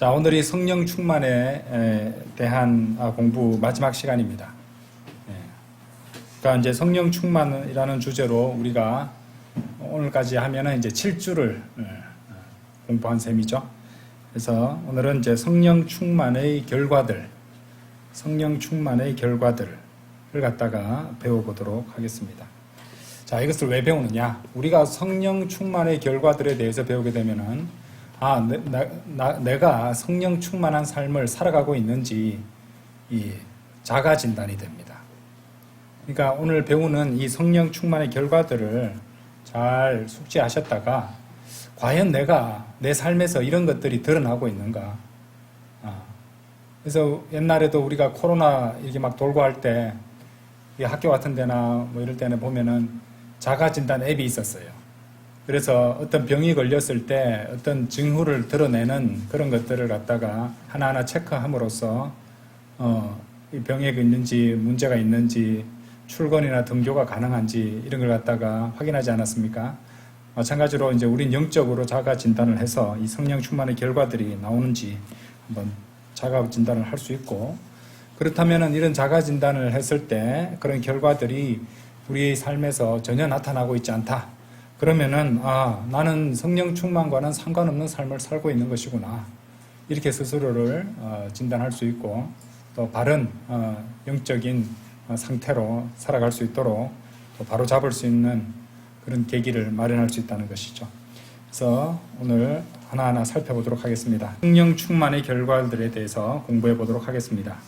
자, 오늘이 성령 충만에 대한 공부 마지막 시간입니다. 그러니까 이제 성령 충만이라는 주제로 우리가 오늘까지 하면은 이제 7주를 공부한 셈이죠. 그래서 오늘은 이제 성령 충만의 결과들을 갖다가 배워보도록 하겠습니다. 자, 이것을 왜 배우느냐? 우리가 성령 충만의 결과들에 대해서 배우게 되면은 내가 성령 충만한 삶을 살아가고 있는지 이 자가 진단이 됩니다. 그러니까 오늘 배우는 이 성령 충만의 결과들을 잘 숙지하셨다가 과연 내가 내 삶에서 이런 것들이 드러나고 있는가? 그래서 옛날에도 우리가 코로나 이렇게 막 돌고 할 때 학교 같은 데나 뭐 이럴 때는 보면은 자가 진단 앱이 있었어요. 그래서 어떤 병이 걸렸을 때 어떤 징후를 드러내는 그런 것들을 갖다가 하나하나 체크함으로써 이 병에 있는지 문제가 있는지 출근이나 등교가 가능한지 이런 걸 갖다가 확인하지 않았습니까? 마찬가지로 이제 우린 영적으로 자가 진단을 해서 이 성령 충만의 결과들이 나오는지 한번 자가 진단을 할 수 있고, 그렇다면은 이런 자가 진단을 했을 때 그런 결과들이 우리의 삶에서 전혀 나타나고 있지 않다. 그러면은 나는 성령 충만과는 상관없는 삶을 살고 있는 것이구나. 이렇게 스스로를 진단할 수 있고 또 바른 영적인 상태로 살아갈 수 있도록 또 바로 잡을 수 있는 그런 계기를 마련할 수 있다는 것이죠. 그래서 오늘 하나하나 살펴보도록 하겠습니다. 성령 충만의 결과들에 대해서 공부해 보도록 하겠습니다.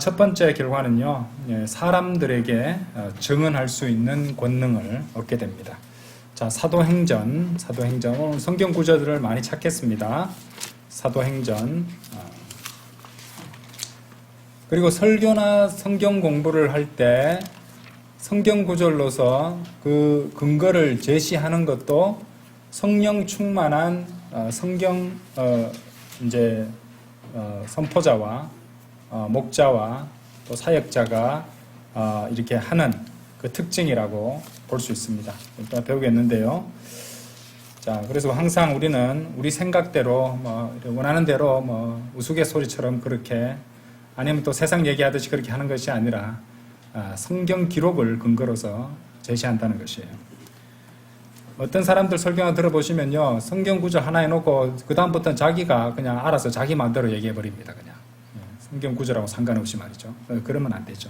첫 번째 결과는요, 사람들에게 증언할 수 있는 권능을 얻게 됩니다. 자, 사도행전 오늘 성경 구절들을 많이 찾겠습니다. 사도행전. 그리고 설교나 성경 공부를 할 때 성경 구절로서 그 근거를 제시하는 것도 성령 충만한 성경 선포자와 목자와 또 사역자가 이렇게 하는 그 특징이라고 볼 수 있습니다. 일단 배우겠는데요. 자, 그래서 항상 우리는 우리 생각대로 원하는 대로 우스갯소리처럼 그렇게 아니면 또 세상 얘기하듯이 그렇게 하는 것이 아니라 성경 기록을 근거로서 제시한다는 것이에요. 어떤 사람들 설교나 들어보시면요, 성경 구절 하나 해놓고 그 다음부터는 자기가 그냥 알아서 자기 마음대로 얘기해버립니다. 그냥 성경 구절하고 상관없이 말이죠. 그러면 안 되죠.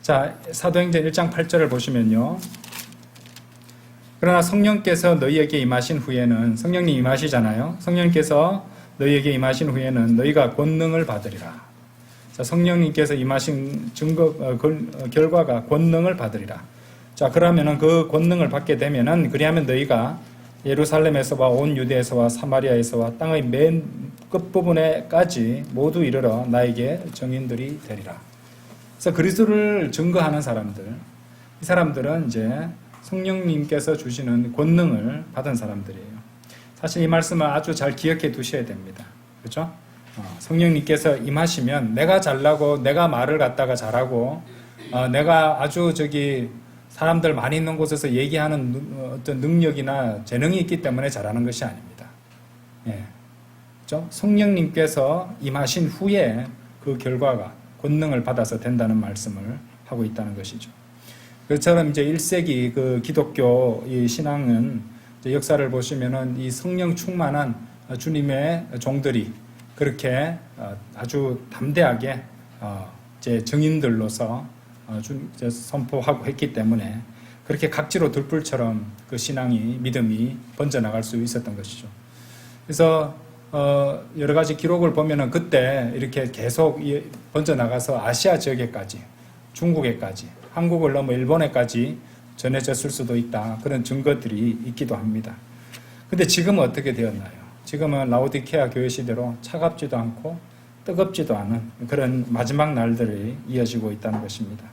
자, 사도행전 1장 8절을 보시면요, 그러나 성령께서 너희에게 임하신 후에는, 성령님 임하시잖아요. 성령께서 너희에게 임하신 후에는 너희가 권능을 받으리라. 자, 성령님께서 임하신 결과가 권능을 받으리라. 자, 그러면은 그 권능을 받게 되면은, 그리하면 너희가 예루살렘에서와 온 유대에서와 사마리아에서와 땅의 맨 끝부분에까지 모두 이르러 나에게 증인들이 되리라. 그래서 그리스도를 증거하는 사람들, 이 사람들은 이제 성령님께서 주시는 권능을 받은 사람들이에요. 사실 이 말씀을 아주 잘 기억해 두셔야 됩니다. 그렇죠? 성령님께서 임하시면 내가 잘나고 내가 말을 갖다가 잘하고 내가 아주 사람들 많이 있는 곳에서 얘기하는 어떤 능력이나 재능이 있기 때문에 잘하는 것이 아닙니다. 예. 그렇죠? 성령님께서 임하신 후에 그 결과가 권능을 받아서 된다는 말씀을 하고 있다는 것이죠. 그처럼 이제 1세기 그 기독교 이 신앙은 역사를 보시면은 이 성령 충만한 주님의 종들이 그렇게 아주 담대하게 제 증인들로서 선포하고 했기 때문에 그렇게 각지로 들불처럼 그 신앙이, 믿음이 번져나갈 수 있었던 것이죠. 그래서 여러 가지 기록을 보면은 그때 이렇게 계속 번져나가서 아시아 지역에까지, 중국에까지, 한국을 넘어 일본에까지 전해졌을 수도 있다. 그런 증거들이 있기도 합니다. 근데 지금은 어떻게 되었나요? 지금은 라오디케아 교회 시대로 차갑지도 않고 뜨겁지도 않은 그런 마지막 날들이 이어지고 있다는 것입니다.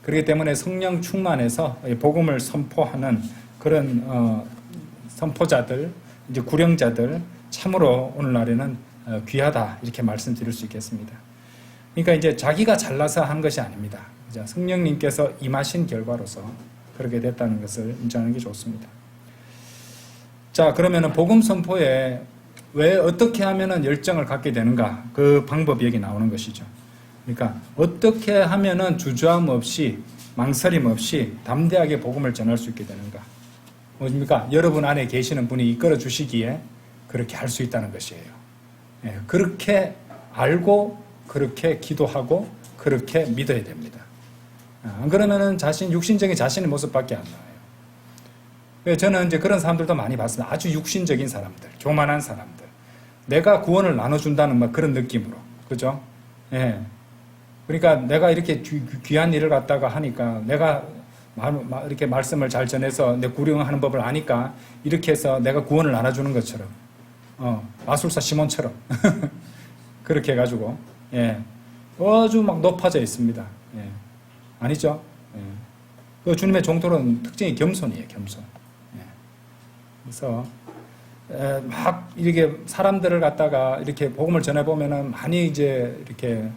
그렇기 때문에 성령 충만해서 복음을 선포하는 그런 선포자들, 이제 구령자들, 참으로 오늘날에는 귀하다 이렇게 말씀드릴 수 있겠습니다. 그러니까 이제 자기가 잘나서 한 것이 아닙니다. 성령님께서 임하신 결과로서 그렇게 됐다는 것을 인정하는 게 좋습니다. 자, 그러면은 복음 선포에 왜 어떻게 하면은 열정을 갖게 되는가? 그 방법이 여기 나오는 것이죠. 그러니까 어떻게 하면은 주저함 없이 망설임 없이 담대하게 복음을 전할 수 있게 되는가? 뭡니까? 여러분 안에 계시는 분이 이끌어 주시기에 그렇게 할 수 있다는 것이에요. 예, 그렇게 알고 그렇게 기도하고 그렇게 믿어야 됩니다. 안 그러면은 육신적인 자신의 모습밖에 안 나와요. 저는 이제 그런 사람들도 많이 봤습니다. 아주 육신적인 사람들, 교만한 사람들. 내가 구원을 나눠준다는 막 그런 느낌으로. 그죠? 예. 그러니까 내가 이렇게 귀한 일을 갖다가 하니까 내가 이렇게 말씀을 잘 전해서 내 구령하는 법을 아니까 이렇게 해서 내가 구원을 나눠주는 것처럼. 마술사 시몬처럼. 그렇게 해가지고, 예. 아주 막 높아져 있습니다. 예. 아니죠? 예. 그 주님의 종도는 특징이 겸손이에요, 겸손. 예. 그래서, 막 이렇게 사람들을 갖다가 이렇게 복음을 전해보면은 많이 이제 이렇게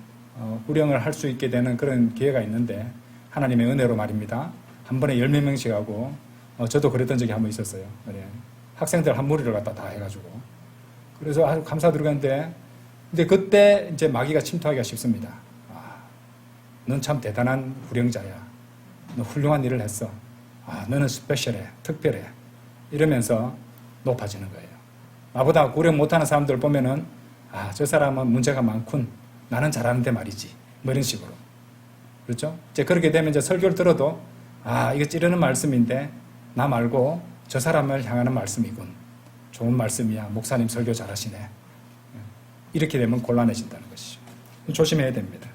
구령을 할 수 있게 되는 그런 기회가 있는데, 하나님의 은혜로 말입니다. 한 번에 10몇 명씩 하고, 저도 그랬던 적이 한 번 있었어요. 네. 학생들 한 무리를 갖다 다 해가지고. 그래서 아주 감사드리는데, 근데 그때 이제 마귀가 침투하기가 쉽습니다. 넌 참 대단한 구령자야. 너 훌륭한 일을 했어. 너는 스페셜해. 특별해. 이러면서 높아지는 거예요. 나보다 구령 못하는 사람들 보면은, 저 사람은 문제가 많군. 나는 잘하는데 말이지. 뭐 이런 식으로. 그렇죠? 이제 그렇게 되면 이제 설교를 들어도, 이거 찌르는 말씀인데, 나 말고 저 사람을 향하는 말씀이군. 좋은 말씀이야. 목사님 설교 잘하시네. 이렇게 되면 곤란해진다는 것이죠. 조심해야 됩니다.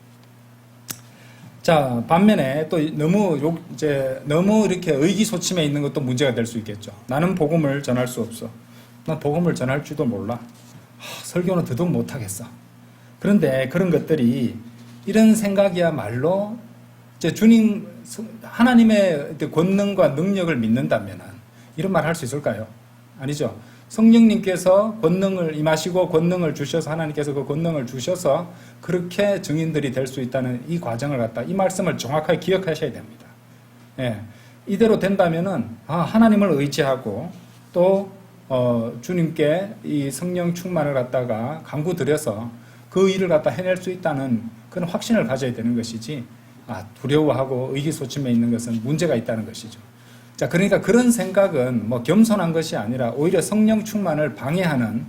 자, 반면에 또 너무 이렇게 의기소침해 있는 것도 문제가 될 수 있겠죠. 나는 복음을 전할 수 없어. 난 복음을 전할 줄도 몰라. 설교는 더더욱 못하겠어. 그런데 그런 것들이 이런 생각이야말로 이제 주님, 하나님의 권능과 능력을 믿는다면 이런 말 할 수 있을까요? 아니죠. 성령님께서 권능을 임하시고 권능을 주셔서 하나님께서 그 권능을 주셔서 그렇게 증인들이 될 수 있다는 이 과정을 갖다 이 말씀을 정확하게 기억하셔야 됩니다. 예, 이대로 된다면은 하나님을 의지하고 또 주님께 이 성령 충만을 갖다가 간구드려서 그 일을 갖다 해낼 수 있다는 그런 확신을 가져야 되는 것이지 두려워하고 의기소침해 있는 것은 문제가 있다는 것이죠. 자, 그러니까 그런 생각은 뭐 겸손한 것이 아니라 오히려 성령 충만을 방해하는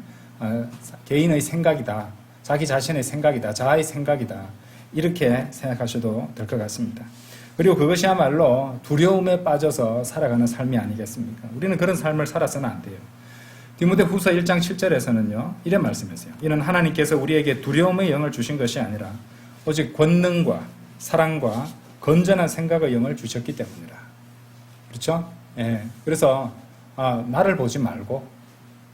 개인의 생각이다. 자기 자신의 생각이다. 자아의 생각이다. 이렇게 생각하셔도 될 것 같습니다. 그리고 그것이야말로 두려움에 빠져서 살아가는 삶이 아니겠습니까? 우리는 그런 삶을 살아서는 안 돼요. 디모데후서 1장 7절에서는요. 이런 말씀이세요. 이는 하나님께서 우리에게 두려움의 영을 주신 것이 아니라 오직 권능과 사랑과 건전한 생각의 영을 주셨기 때문이라. 그렇죠? 예. 그래서 나를 보지 말고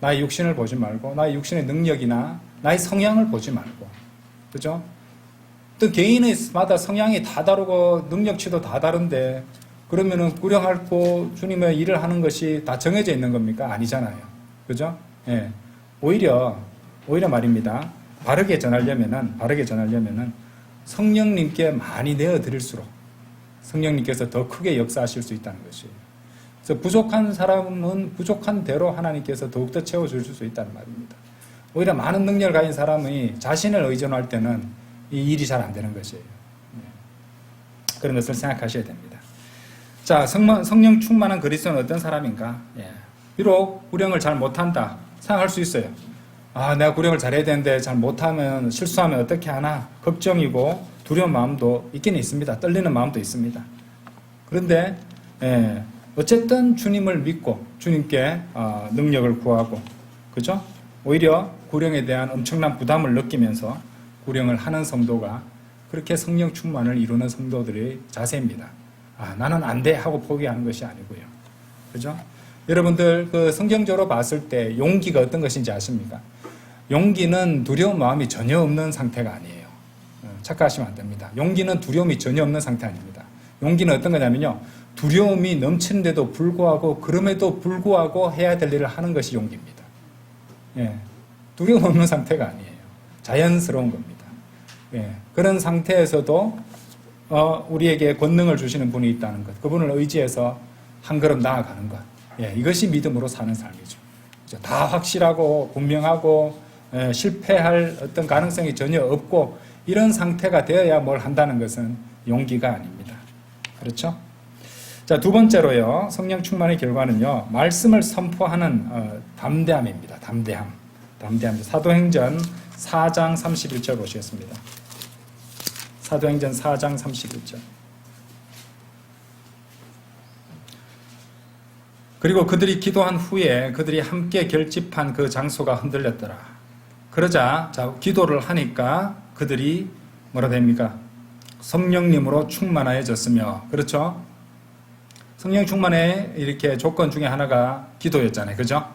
나의 육신을 보지 말고 나의 육신의 능력이나 나의 성향을 보지 말고 그렇죠? 또 개인마다 성향이 다 다르고 능력치도 다 다른데 그러면은 구령하고 주님의 일을 하는 것이 다 정해져 있는 겁니까? 아니잖아요. 그죠? 예. 오히려 말입니다. 바르게 전하려면은 성령님께 많이 내어드릴수록 성령님께서 더 크게 역사하실 수 있다는 것이에요. 그래서 부족한 사람은 부족한 대로 하나님께서 더욱더 채워주실 수 있다는 말입니다. 오히려 많은 능력을 가진 사람이 자신을 의존할 때는 이 일이 잘 안 되는 것이에요. 그런 것을 생각하셔야 됩니다. 자, 성령 충만한 그리스도는 어떤 사람인가? 비록 구령을 잘 못한다 생각할 수 있어요. 내가 구령을 잘해야 되는데 잘 못하면 실수하면 어떻게 하나 걱정이고 두려운 마음도 있긴 있습니다. 떨리는 마음도 있습니다. 그런데 어쨌든 주님을 믿고 주님께 능력을 구하고 그죠? 오히려 구령에 대한 엄청난 부담을 느끼면서 구령을 하는 성도가 그렇게 성령 충만을 이루는 성도들의 자세입니다. 나는 안 돼 하고 포기하는 것이 아니고요. 그죠? 여러분들 그 성경적으로 봤을 때 용기가 어떤 것인지 아십니까? 용기는 두려운 마음이 전혀 없는 상태가 아니에요. 착각하시면 안 됩니다. 용기는 두려움이 전혀 없는 상태 아닙니다. 용기는 어떤 거냐면요. 두려움이 넘치는데도 불구하고 그럼에도 불구하고 해야 될 일을 하는 것이 용기입니다. 두려움 없는 상태가 아니에요. 자연스러운 겁니다. 그런 상태에서도 우리에게 권능을 주시는 분이 있다는 것, 그분을 의지해서 한 걸음 나아가는 것, 이것이 믿음으로 사는 삶이죠. 다 확실하고 분명하고 실패할 어떤 가능성이 전혀 없고 이런 상태가 되어야 뭘 한다는 것은 용기가 아닙니다. 그렇죠? 자, 두 번째로요. 성령 충만의 결과는요. 말씀을 선포하는 담대함입니다. 담대함. 사도행전 4장 31절 보시겠습니다. 사도행전 4장 31절. 그리고 그들이 기도한 후에 그들이 함께 결집한 그 장소가 흔들렸더라. 그러자 기도를 하니까 그들이 뭐라 됩니까? 성령님으로 충만해졌으며, 그렇죠? 성령 충만의 이렇게 조건 중에 하나가 기도였잖아요. 그죠?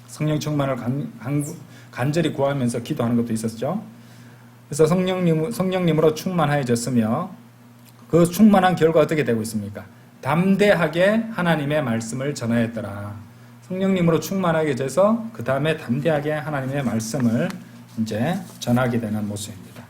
성령 충만을 간절히 구하면서 기도하는 것도 있었죠. 그래서 성령님으로 충만해졌으며 그 충만한 결과 어떻게 되고 있습니까? 담대하게 하나님의 말씀을 전하였더라. 성령님으로 충만하게 돼서 그 다음에 담대하게 하나님의 말씀을 이제 전하게 되는 모습입니다.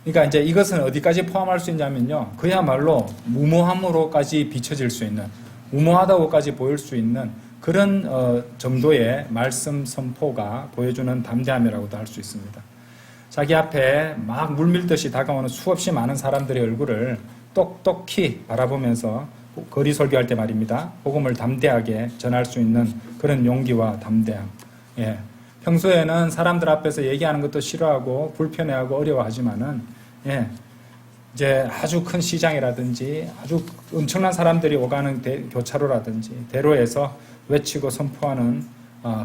그러니까 이제 이것은 어디까지 포함할 수 있냐면요. 그야말로 무모함으로까지 비춰질 수 있는, 무모하다고까지 보일 수 있는 그런 정도의 말씀 선포가 보여주는 담대함이라고도 할 수 있습니다. 자기 앞에 막 물밀듯이 다가오는 수없이 많은 사람들의 얼굴을 똑똑히 바라보면서 거리 설교할 때 말입니다. 복음을 담대하게 전할 수 있는 그런 용기와 담대함. 예. 평소에는 사람들 앞에서 얘기하는 것도 싫어하고 불편해하고 어려워하지만은, 예. 이제 아주 큰 시장이라든지 아주 엄청난 사람들이 오가는 교차로라든지 대로에서 외치고 선포하는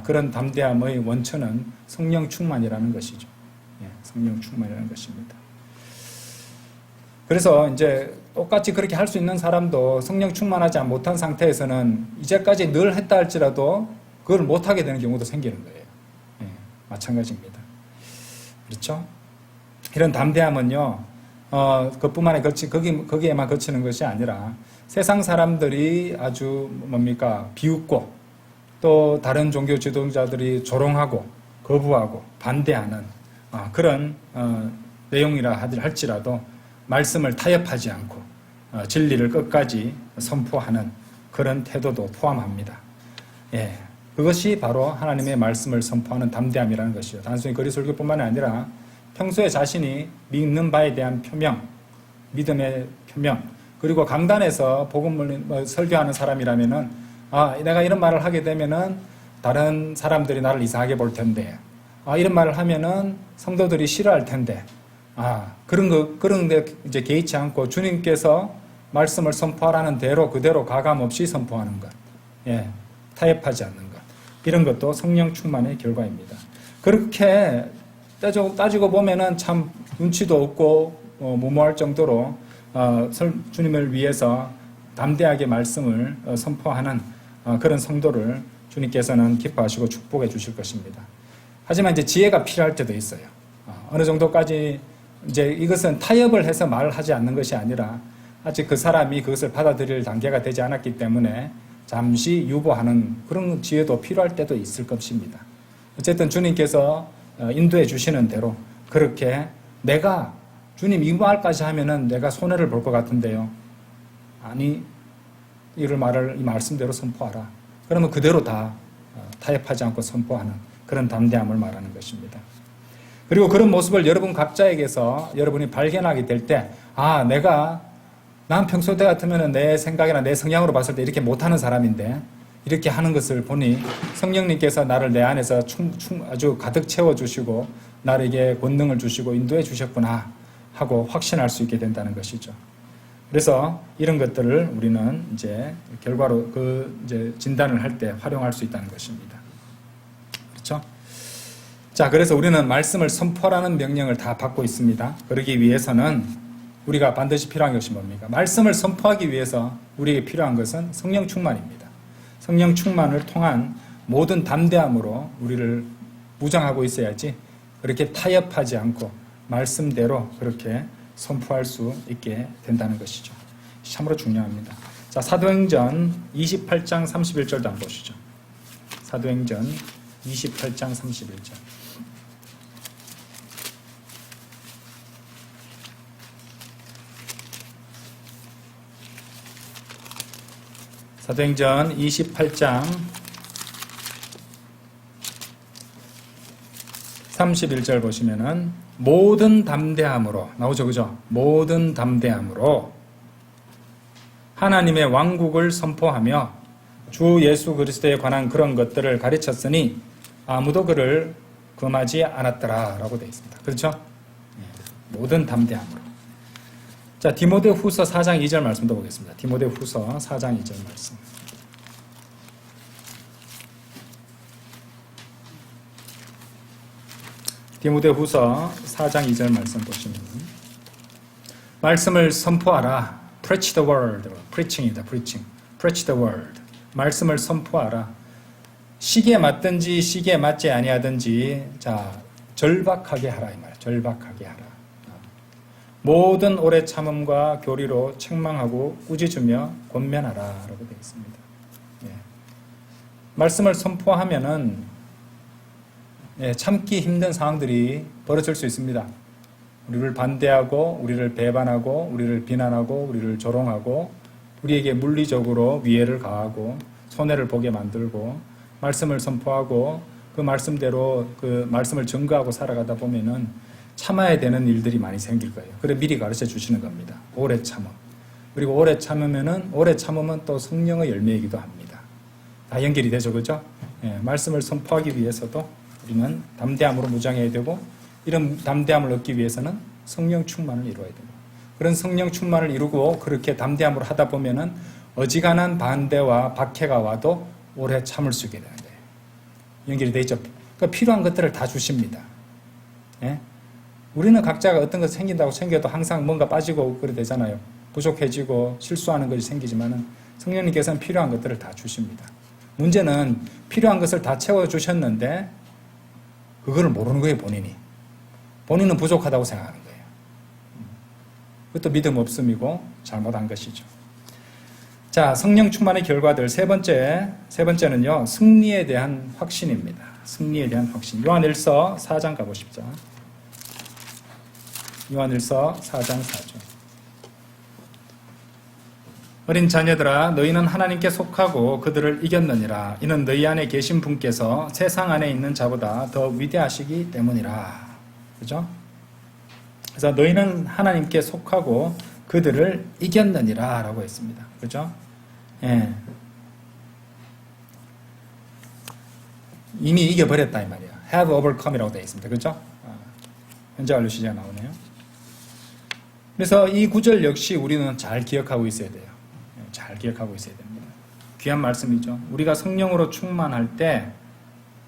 그런 담대함의 원천은 성령 충만이라는 것이죠. 예. 성령 충만이라는 것입니다. 그래서 이제 똑같이 그렇게 할 수 있는 사람도 성령 충만하지 못한 상태에서는 이제까지 늘 했다 할지라도 그걸 못하게 되는 경우도 생기는 거예요. 예, 마찬가지입니다. 그렇죠? 이런 담대함은요, 그뿐만에 거기에만 그치는 것이 아니라 세상 사람들이 아주 비웃고 또 다른 종교 지도자들이 조롱하고 거부하고 반대하는 그런 내용이라 할지라도 말씀을 타협하지 않고 진리를 끝까지 선포하는 그런 태도도 포함합니다. 예, 그것이 바로 하나님의 말씀을 선포하는 담대함이라는 것이죠. 단순히 거리설교뿐만 아니라 평소에 자신이 믿는 바에 대한 표명, 믿음의 표명, 그리고 강단에서 복음을 설교하는 사람이라면은 내가 이런 말을 하게 되면은 다른 사람들이 나를 이상하게 볼 텐데, 이런 말을 하면은 성도들이 싫어할 텐데, 그런 데 이제 개의치 않고 주님께서 말씀을 선포하라는 대로 그대로 가감 없이 선포하는 것. 예, 타협하지 않는 것. 이런 것도 성령 충만의 결과입니다. 그렇게 따지고 보면은 참 눈치도 없고 무모할 정도로 주님을 위해서 담대하게 말씀을 선포하는 그런 성도를 주님께서는 기뻐하시고 축복해 주실 것입니다. 하지만 이제 지혜가 필요할 때도 있어요. 어느 정도까지 이제 이것은 타협을 해서 말을 하지 않는 것이 아니라 아직 그 사람이 그것을 받아들일 단계가 되지 않았기 때문에 잠시 유보하는 그런 지혜도 필요할 때도 있을 것입니다. 어쨌든 주님께서 인도해 주시는 대로 그렇게 내가 주님 이 말까지 하면은 내가 손해를 볼 것 같은데요. 아니, 이 말씀대로 선포하라. 그러면 그대로 다 타협하지 않고 선포하는 그런 담대함을 말하는 것입니다. 그리고 그런 모습을 여러분 각자에게서 여러분이 발견하게 될 때, 난 평소 때 같으면 내 생각이나 내 성향으로 봤을 때 이렇게 못하는 사람인데, 이렇게 하는 것을 보니 성령님께서 나를 내 안에서 아주 가득 채워주시고, 나에게 권능을 주시고 인도해 주셨구나 하고 확신할 수 있게 된다는 것이죠. 그래서 이런 것들을 우리는 이제 결과로 이제 진단을 할 때 활용할 수 있다는 것입니다. 그렇죠? 자, 그래서 우리는 말씀을 선포라는 명령을 다 받고 있습니다. 그러기 위해서는 우리가 반드시 필요한 것이 뭡니까? 말씀을 선포하기 위해서 우리에게 필요한 것은 성령 충만입니다. 성령 충만을 통한 모든 담대함으로 우리를 무장하고 있어야지 그렇게 타협하지 않고 말씀대로 그렇게 선포할 수 있게 된다는 것이죠. 참으로 중요합니다. 자, 사도행전 28장 31절도 한번 보시죠. 사도행전 28장 31절. 사도행전 28장 31절 보시면은 모든 담대함으로 나오죠, 그죠? 모든 담대함으로 하나님의 왕국을 선포하며 주 예수 그리스도에 관한 그런 것들을 가르쳤으니 아무도 그를 금하지 않았더라 라고 되어 있습니다. 그렇죠? 모든 담대함으로. 자, 디모데 후서 4장 2절 말씀도 보겠습니다. 디모데 후서 4장 2절 말씀. 디모데 후서 4장 2절 말씀 보시면 말씀을 선포하라. Preach the word. Preaching이다. Preaching. Preach the word. 말씀을 선포하라. 시기에 맞든지 시기에 맞지 아니하든지 자 절박하게 하라 이 말. 절박하게 하라. 모든 오래 참음과 교리로 책망하고 꾸짖으며 권면하라라고 되어 있습니다. 예. 말씀을 선포하면은 참기 힘든 상황들이 벌어질 수 있습니다. 우리를 반대하고 우리를 배반하고 우리를 비난하고 우리를 조롱하고 우리에게 물리적으로 위해를 가하고 손해를 보게 만들고 말씀을 선포하고 그 말씀대로 그 말씀을 증거하고 살아가다 보면은 참아야 되는 일들이 많이 생길 거예요. 그래 미리 가르쳐 주시는 겁니다. 오래 참음. 그리고 오래 참으면은 또 성령의 열매이기도 합니다. 다 연결이 되죠, 그죠? 예, 말씀을 선포하기 위해서도 우리는 담대함으로 무장해야 되고 이런 담대함을 얻기 위해서는 성령 충만을 이루어야 되고 그런 성령 충만을 이루고 그렇게 담대함으로 하다 보면은 어지간한 반대와 박해가 와도 오래 참을 수 있게 되는 거예요. 연결이 되어 있죠. 그러니까 필요한 것들을 다 주십니다. 예? 우리는 각자가 어떤 것이 생긴다고 생겨도 항상 뭔가 빠지고 그래 되잖아요. 부족해지고 실수하는 것이 생기지만은 성령님께서는 필요한 것들을 다 주십니다. 문제는 필요한 것을 다 채워주셨는데 그거를 모르는 거예요, 본인이. 본인은 부족하다고 생각하는 거예요. 그것도 믿음 없음이고 잘못한 것이죠. 자, 성령 충만의 결과들 세 번째는요, 승리에 대한 확신입니다. 승리에 대한 확신. 요한일서 4장 가보십시오. 요한일서 4장 4절. 어린 자녀들아 너희는 하나님께 속하고 그들을 이겼느니라. 이는 너희 안에 계신 분께서 세상 안에 있는 자보다 더 위대하시기 때문이라. 그죠? 그래서 너희는 하나님께 속하고 그들을 이겼느니라 라고 했습니다. 그죠? 예. 이미 이겨버렸다 이 말이야. have overcome이라고 되어 있습니다. 그죠? 현재 완료 시제가 나오네요. 그래서 이 구절 역시 우리는 잘 기억하고 있어야 돼요. 잘 기억하고 있어야 됩니다. 귀한 말씀이죠. 우리가 성령으로 충만할 때,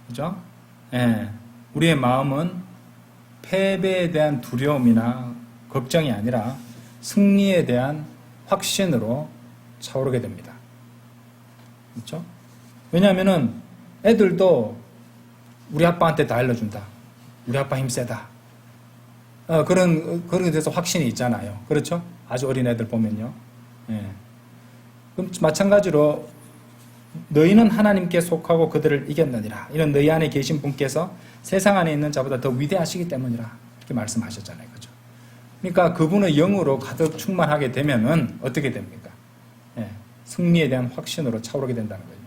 그죠? 예, 우리의 마음은 패배에 대한 두려움이나 걱정이 아니라 승리에 대한 확신으로 차오르게 됩니다. 그렇죠? 왜냐하면은 애들도 우리 아빠한테 다 알려준다. 우리 아빠 힘 세다. 그런 것에 대해서 확신이 있잖아요. 그렇죠? 아주 어린 애들 보면요. 예. 그럼 마찬가지로 너희는 하나님께 속하고 그들을 이겼느니라. 이런 너희 안에 계신 분께서 세상 안에 있는 자보다 더 위대하시기 때문이라. 이렇게 말씀하셨잖아요. 그죠? 그러니까 그분의 영으로 가득 충만하게 되면은 어떻게 됩니까? 예. 승리에 대한 확신으로 차오르게 된다는 거예요.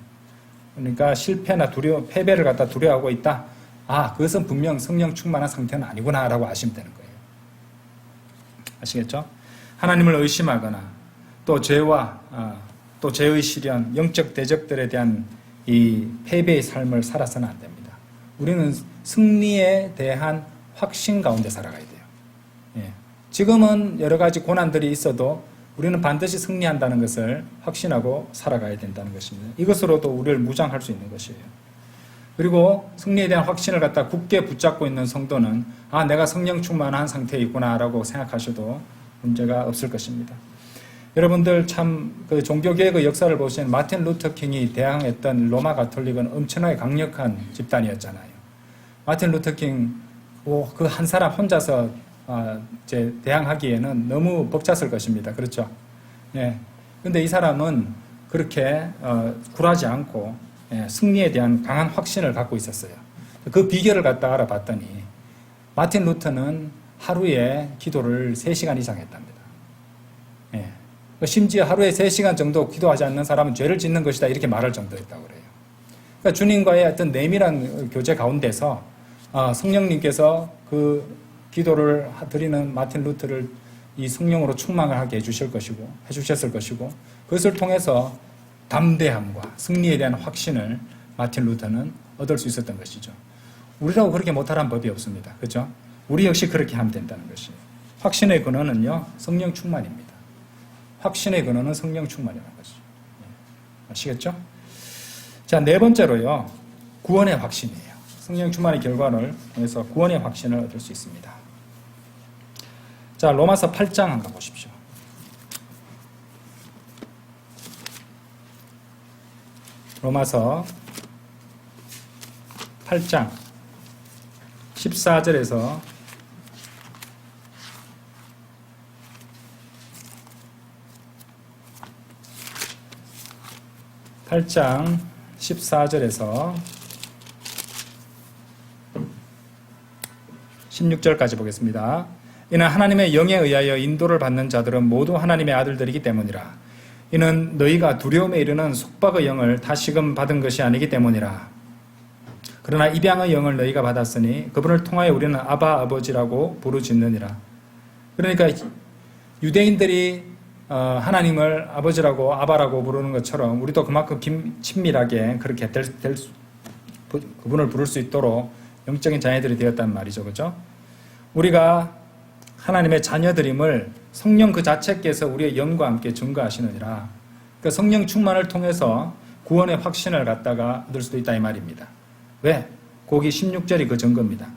그러니까 실패나 패배를 갖다 두려워하고 있다. 아, 그것은 분명 성령 충만한 상태는 아니구나 라고 아시면 되는 거예요. 아시겠죠? 하나님을 의심하거나 또 죄와 또 죄의 시련, 영적 대적들에 대한 이 패배의 삶을 살아서는 안 됩니다. 우리는 승리에 대한 확신 가운데 살아가야 돼요. 예. 지금은 여러 가지 고난들이 있어도 우리는 반드시 승리한다는 것을 확신하고 살아가야 된다는 것입니다. 이것으로도 우리를 무장할 수 있는 것이에요. 그리고 승리에 대한 확신을 갖다 굳게 붙잡고 있는 성도는 아, 내가 성령 충만한 상태에 있구나 라고 생각하셔도 문제가 없을 것입니다. 여러분들 참 그 종교개혁의 역사를 보시면 마틴 루터 킹이 대항했던 로마 가톨릭은 엄청나게 강력한 집단이었잖아요. 마틴 루터 킹 그 한 사람 혼자서 이제 대항하기에는 너무 벅찼을 것입니다. 그렇죠? 예. 근데 이 사람은 그렇게 굴하지 않고 승리에 대한 강한 확신을 갖고 있었어요. 그 비결을 갖다 알아봤더니 마틴 루터는 하루에 기도를 3시간 이상 했답니다. 예. 심지어 하루에 3시간 정도 기도하지 않는 사람은 죄를 짓는 것이다 이렇게 말할 정도였다고 그래요. 그러니까 주님과의 어떤 내밀한 교제 가운데서 성령님께서 그 기도를 드리는 마틴 루터를 이 성령으로 충만을 하게 해주셨을 것이고, 그것을 통해서 담대함과 승리에 대한 확신을 마틴 루터는 얻을 수 있었던 것이죠. 우리라고 그렇게 못하라는 법이 없습니다. 그죠? 우리 역시 그렇게 하면 된다는 것이에요. 확신의 근원은요, 성령 충만입니다. 확신의 근원은 성령 충만이라는 것이죠. 아시겠죠? 자, 네 번째로요, 구원의 확신이에요. 성령 충만의 결과를 통해서 구원의 확신을 얻을 수 있습니다. 자, 로마서 8장 한번 보십시오. 로마서 8장 14절에서 8장 14절에서 16절까지 보겠습니다. 이는 하나님의 영에 의하여 인도를 받는 자들은 모두 하나님의 아들들이기 때문이라. 이는 너희가 두려움에 이르는 속박의 영을 다시금 받은 것이 아니기 때문이라. 그러나 입양의 영을 너희가 받았으니 그분을 통하여 우리는 아바 아버지라고 부르짖느니라. 그러니까 유대인들이 하나님을 아버지라고 아바라고 부르는 것처럼 우리도 그만큼 친밀하게 그렇게 그분을 부를 수 있도록 영적인 자녀들이 되었단 말이죠. 그죠? 우리가 하나님의 자녀들임을 성령 그 자체께서 우리의 영과 함께 증거하시느니라. 그 성령 충만을 통해서 구원의 확신을 갖다가 얻을 수도 있다 이 말입니다. 왜? 거기 16절이 그 증거입니다.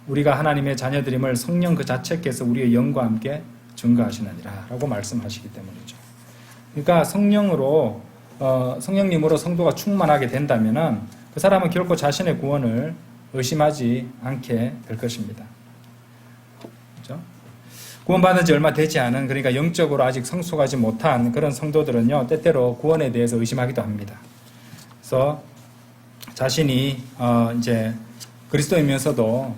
우리가 하나님의 자녀들임을 성령 그 자체께서 우리의 영과 함께 증거하시느니라 라고 말씀하시기 때문이죠. 그러니까 성령님으로 성도가 충만하게 된다면은 그 사람은 결코 자신의 구원을 의심하지 않게 될 것입니다. 그렇죠? 구원받은 지 얼마 되지 않은, 그러니까 영적으로 아직 성숙하지 못한 그런 성도들은요, 때때로 구원에 대해서 의심하기도 합니다. 그래서 자신이 이제 그리스도이면서도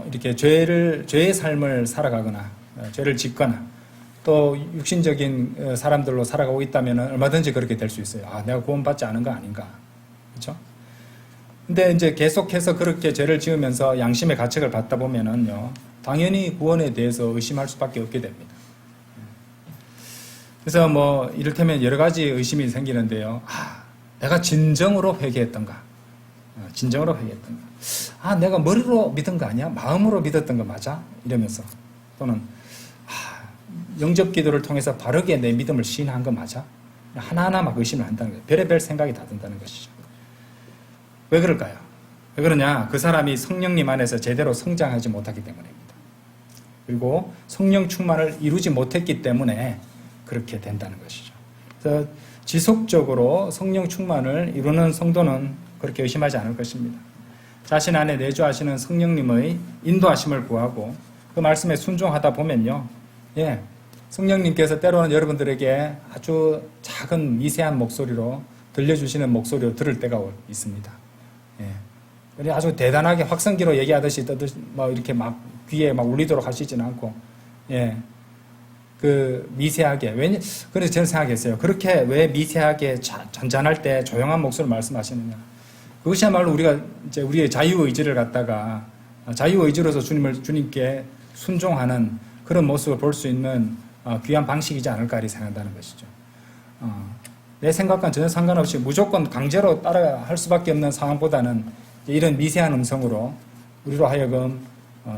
이렇게 죄의 삶을 살아가거나 죄를 짓거나 또 육신적인 사람들로 살아가고 있다면 얼마든지 그렇게 될 수 있어요. 내가 구원받지 않은 거 아닌가. 그렇죠? 근데 이제 계속해서 그렇게 죄를 지으면서 양심의 가책을 받다 보면은요, 당연히 구원에 대해서 의심할 수밖에 없게 됩니다. 그래서 뭐 이를테면 여러 가지 의심이 생기는데요. 내가 진정으로 회개했던가? 진정으로 회개했던가? 내가 머리로 믿은 거 아니야? 마음으로 믿었던 거 맞아? 이러면서. 또는 영접 기도를 통해서 바르게 내 믿음을 시인한 거 맞아? 하나하나 막 의심을 한다는 거예요. 별의별 생각이 다 든다는 것이죠. 왜 그럴까요? 왜 그러냐? 그 사람이 성령님 안에서 제대로 성장하지 못하기 때문입니다. 그리고 성령 충만을 이루지 못했기 때문에 그렇게 된다는 것이죠. 그래서 지속적으로 성령 충만을 이루는 성도는 그렇게 의심하지 않을 것입니다. 자신 안에 내주하시는 성령님의 인도하심을 구하고 그 말씀에 순종하다 보면요, 성령님께서 때로는 여러분들에게 아주 작은 미세한 목소리로 들려주시는 목소리로 들을 때가 있습니다. 아주 대단하게 확성기로 얘기하듯이 뭐 이렇게 막 귀에 막 울리도록 하시지는 않고, 그 미세하게. 그래서 저는 생각했어요. 그렇게 왜 미세하게 잔잔할 때 조용한 목소리로 말씀하시느냐. 그것이야말로 우리의 자유의지를 갖다가 자유의지로서 주님께 순종하는 그런 모습을 볼 수 있는 귀한 방식이지 않을까 이렇게 생각한다는 것이죠. 내 생각과는 전혀 상관없이 무조건 강제로 따라야 할 수밖에 없는 상황보다는 이런 미세한 음성으로 우리로 하여금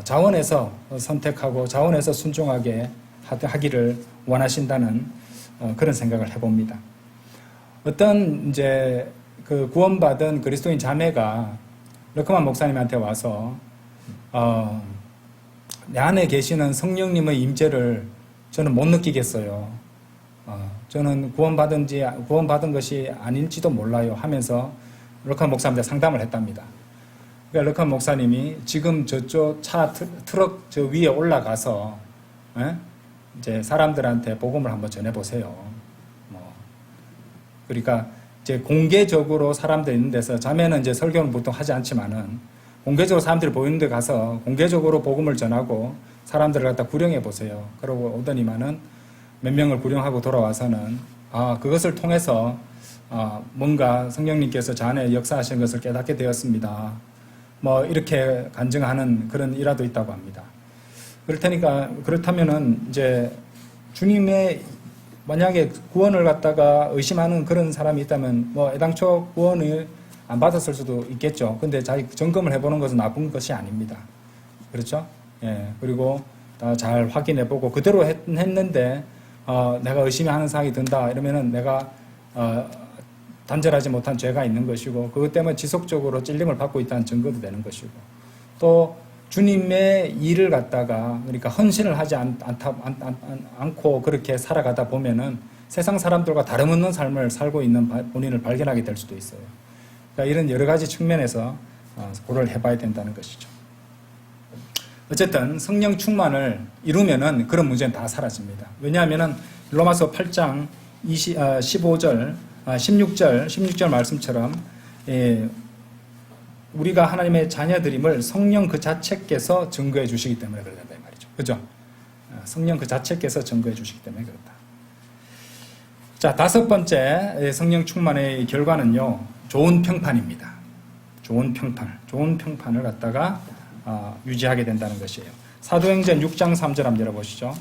자원에서 선택하고 자원에서 순종하게 하기를 원하신다는 그런 생각을 해봅니다. 어떤 이제 그 구원받은 그리스도인 자매가 러크만 목사님한테 와서 내 안에 계시는 성령님의 임재를 저는 못 느끼겠어요. 저는 구원받은 것이 아닐지도 몰라요 하면서 러크만 목사님한테 상담을 했답니다. 그러니까 러크만 목사님이 지금 저쪽 트럭 저 위에 올라가서 이제 사람들한테 복음을 한번 전해보세요. 그러니까 이제 공개적으로 사람들 있는 데서, 자매는 이제 설교는 보통 하지 않지만은 공개적으로 사람들이 보이는 데 가서 공개적으로 복음을 전하고 사람들을 갖다 구령해 보세요. 그러고 오더니만은 몇 명을 구령하고 돌아와서는 그것을 통해서 뭔가 성령님께서 저 안에 역사하시는 것을 깨닫게 되었습니다. 뭐 이렇게 간증하는 그런 일화도 있다고 합니다. 그렇다면은 이제 주님의 만약에 구원을 갖다가 의심하는 그런 사람이 있다면 뭐 애당초 구원을 안 받았을 수도 있겠죠. 근데 자기 점검을 해보는 것은 나쁜 것이 아닙니다. 그렇죠? 예. 그리고 잘 확인해보고 그대로 했는데 내가 의심하는 상황이 든다 이러면은 내가 단절하지 못한 죄가 있는 것이고 그것 때문에 지속적으로 찔림을 받고 있다는 증거도 되는 것이고 또 주님의 일을 갖다가 그러니까 헌신을 하지 않고 그렇게 살아가다 보면은 세상 사람들과 다름없는 삶을 살고 있는 본인을 발견하게 될 수도 있어요. 그러니까 이런 여러 가지 측면에서 고려를 해봐야 된다는 것이죠. 어쨌든 성령 충만을 이루면은 그런 문제는 다 사라집니다. 왜냐하면은 로마서 8장 15절, 16절 말씀처럼 우리가 하나님의 자녀들임을 성령 그 자체께서 증거해 주시기 때문에 그렇다 이 말이죠. 그죠? 성령 그 자체께서 증거해 주시기 때문에 그렇다. 자, 다섯 번째 성령 충만의 결과는요. 좋은 평판입니다. 좋은 평판을 갖다가 유지하게 된다는 것이에요. 사도행전 6장 3절 한번 열어보시죠.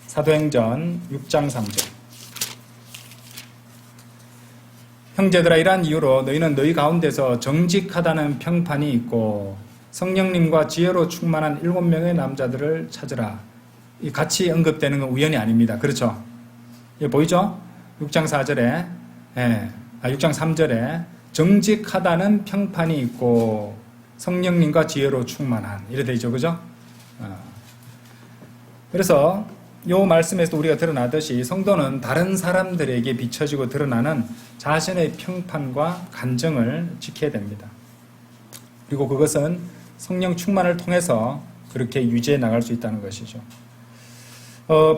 사도행전 6장 3절. 형제들아 이러한 이유로 너희는 너희 가운데서 정직하다는 평판이 있고 성령님과 지혜로 충만한 7명의 남자들을 찾으라. 같이 언급되는 건 우연이 아닙니다. 그렇죠? 보이죠? 6장 4절에 6장 3절에 정직하다는 평판이 있고 성령님과 지혜로 충만한 이래 되죠. 그죠? 그래서 이 말씀에서 우리가 드러나듯이 성도는 다른 사람들에게 비춰지고 드러나는 자신의 평판과 간증을 지켜야 됩니다. 그리고 그것은 성령 충만을 통해서 그렇게 유지해 나갈 수 있다는 것이죠.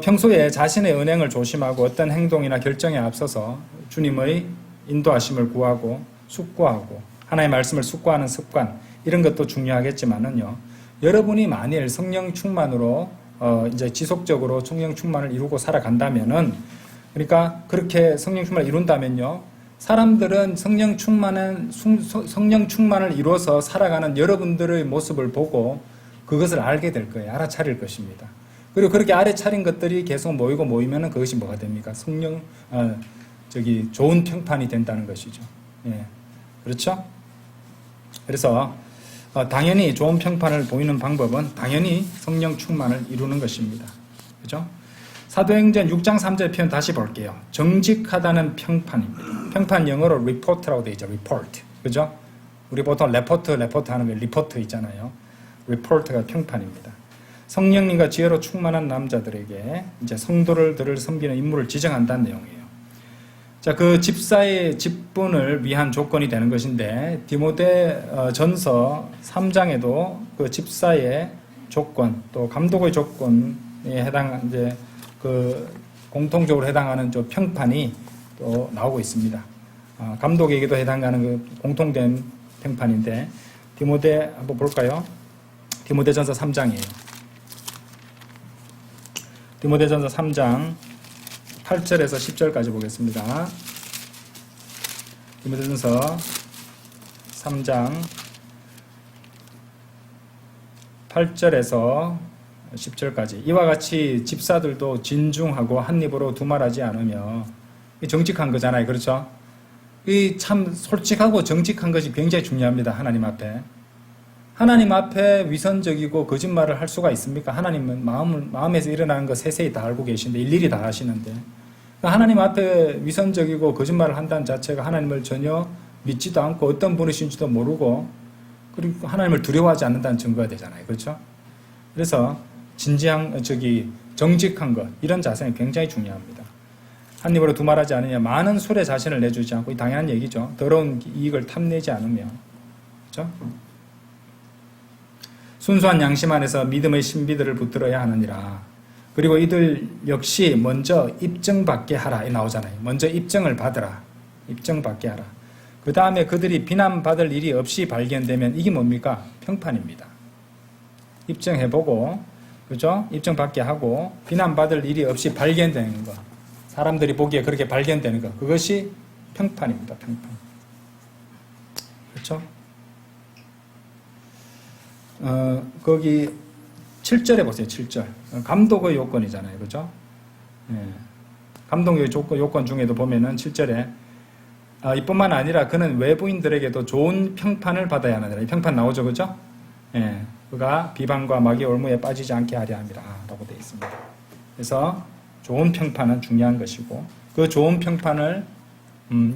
평소에 자신의 언행을 조심하고 어떤 행동이나 결정에 앞서서 주님의 인도하심을 구하고 숙고하고 하나님의 말씀을 숙고하는 습관 이런 것도 중요하겠지만은요. 여러분이 만일 성령 충만으로 이제 지속적으로 성령 충만을 이루고 살아간다면은 그러니까 그렇게 성령 충만을 이룬다면요. 사람들은 성령 충만을 이루어서 살아가는 여러분들의 모습을 보고 그것을 알게 될 거예요. 알아차릴 것입니다. 그리고 그렇게 알아차린 것들이 계속 모이면은 그것이 뭐가 됩니까? 좋은 평판이 된다는 것이죠. 예. 그렇죠? 그래서 당연히 좋은 평판을 보이는 방법은 당연히 성령 충만을 이루는 것입니다. 그죠? 사도행전 6장 3절 표현 다시 볼게요. 정직하다는 평판입니다. 평판 영어로 report라고 되어 있죠. report. 그죠? 우리 보통 레포트 하는 게 리포트 있잖아요. report가 평판입니다. 성령님과 지혜로 충만한 남자들에게 이제 성도들을 섬기는 임무를 지정한다는 내용이에요. 자, 그 집사의 직분을 위한 조건이 되는 것인데 디모데 전서 3장에도 그 집사의 조건 또 감독의 조건에 해당 이제 그 공통적으로 해당하는 저 평판이 또 나오고 있습니다. 감독에게도 해당하는 그 공통된 평판인데 디모데 한번 볼까요? 디모데전서 3장이에요. 디모데전서 3장 8절에서 10절까지 보겠습니다. 디모데전서 3장 8절에서 10절까지 이와 같이 집사들도 진중하고 한 입으로 두말하지 않으며 정직한 거잖아요. 그렇죠? 이 참 솔직하고 정직한 것이 굉장히 중요합니다. 하나님 앞에. 하나님 앞에 위선적이고 거짓말을 할 수가 있습니까? 하나님은 마음에서 일어나는 거 세세히 다 알고 계신데 일일이 다 하시는데 하나님 앞에 위선적이고 거짓말을 한다는 자체가 하나님을 전혀 믿지도 않고 어떤 분이신지도 모르고 그리고 하나님을 두려워하지 않는다는 증거가 되잖아요. 그렇죠? 그래서 정직한 것 이런 자세는 굉장히 중요합니다. 한 입으로 두말하지 않으며 많은 술에 자신을 내주지 않고 당연한 얘기죠. 더러운 이익을 탐내지 않으며 그렇죠? 순수한 양심 안에서 믿음의 신비들을 붙들어야 하느니라. 그리고 이들 역시 먼저 입증받게 하라. 나오잖아요. 먼저 입증을 받으라. 입증받게 하라. 그 다음에 그들이 비난받을 일이 없이 발견되면 이게 뭡니까? 평판입니다. 입증해보고 그죠? 입증받게 하고 비난받을 일이 없이 발견되는 것. 사람들이 보기에 그렇게 발견되는 것. 그것이 평판입니다. 평판. 그렇죠? 거기 7절에 보세요. 7절. 감독의 요건이잖아요. 그죠? 예. 감독의 요건 중에도 보면은 7절에 이뿐만 아니라 그는 외부인들에게도 좋은 평판을 받아야 하느니라. 이 평판 나오죠. 그죠? 예. 그가 비방과 마귀 올무에 빠지지 않게 하려 함이라. 라고 되어 있습니다. 그래서 좋은 평판은 중요한 것이고 그 좋은 평판을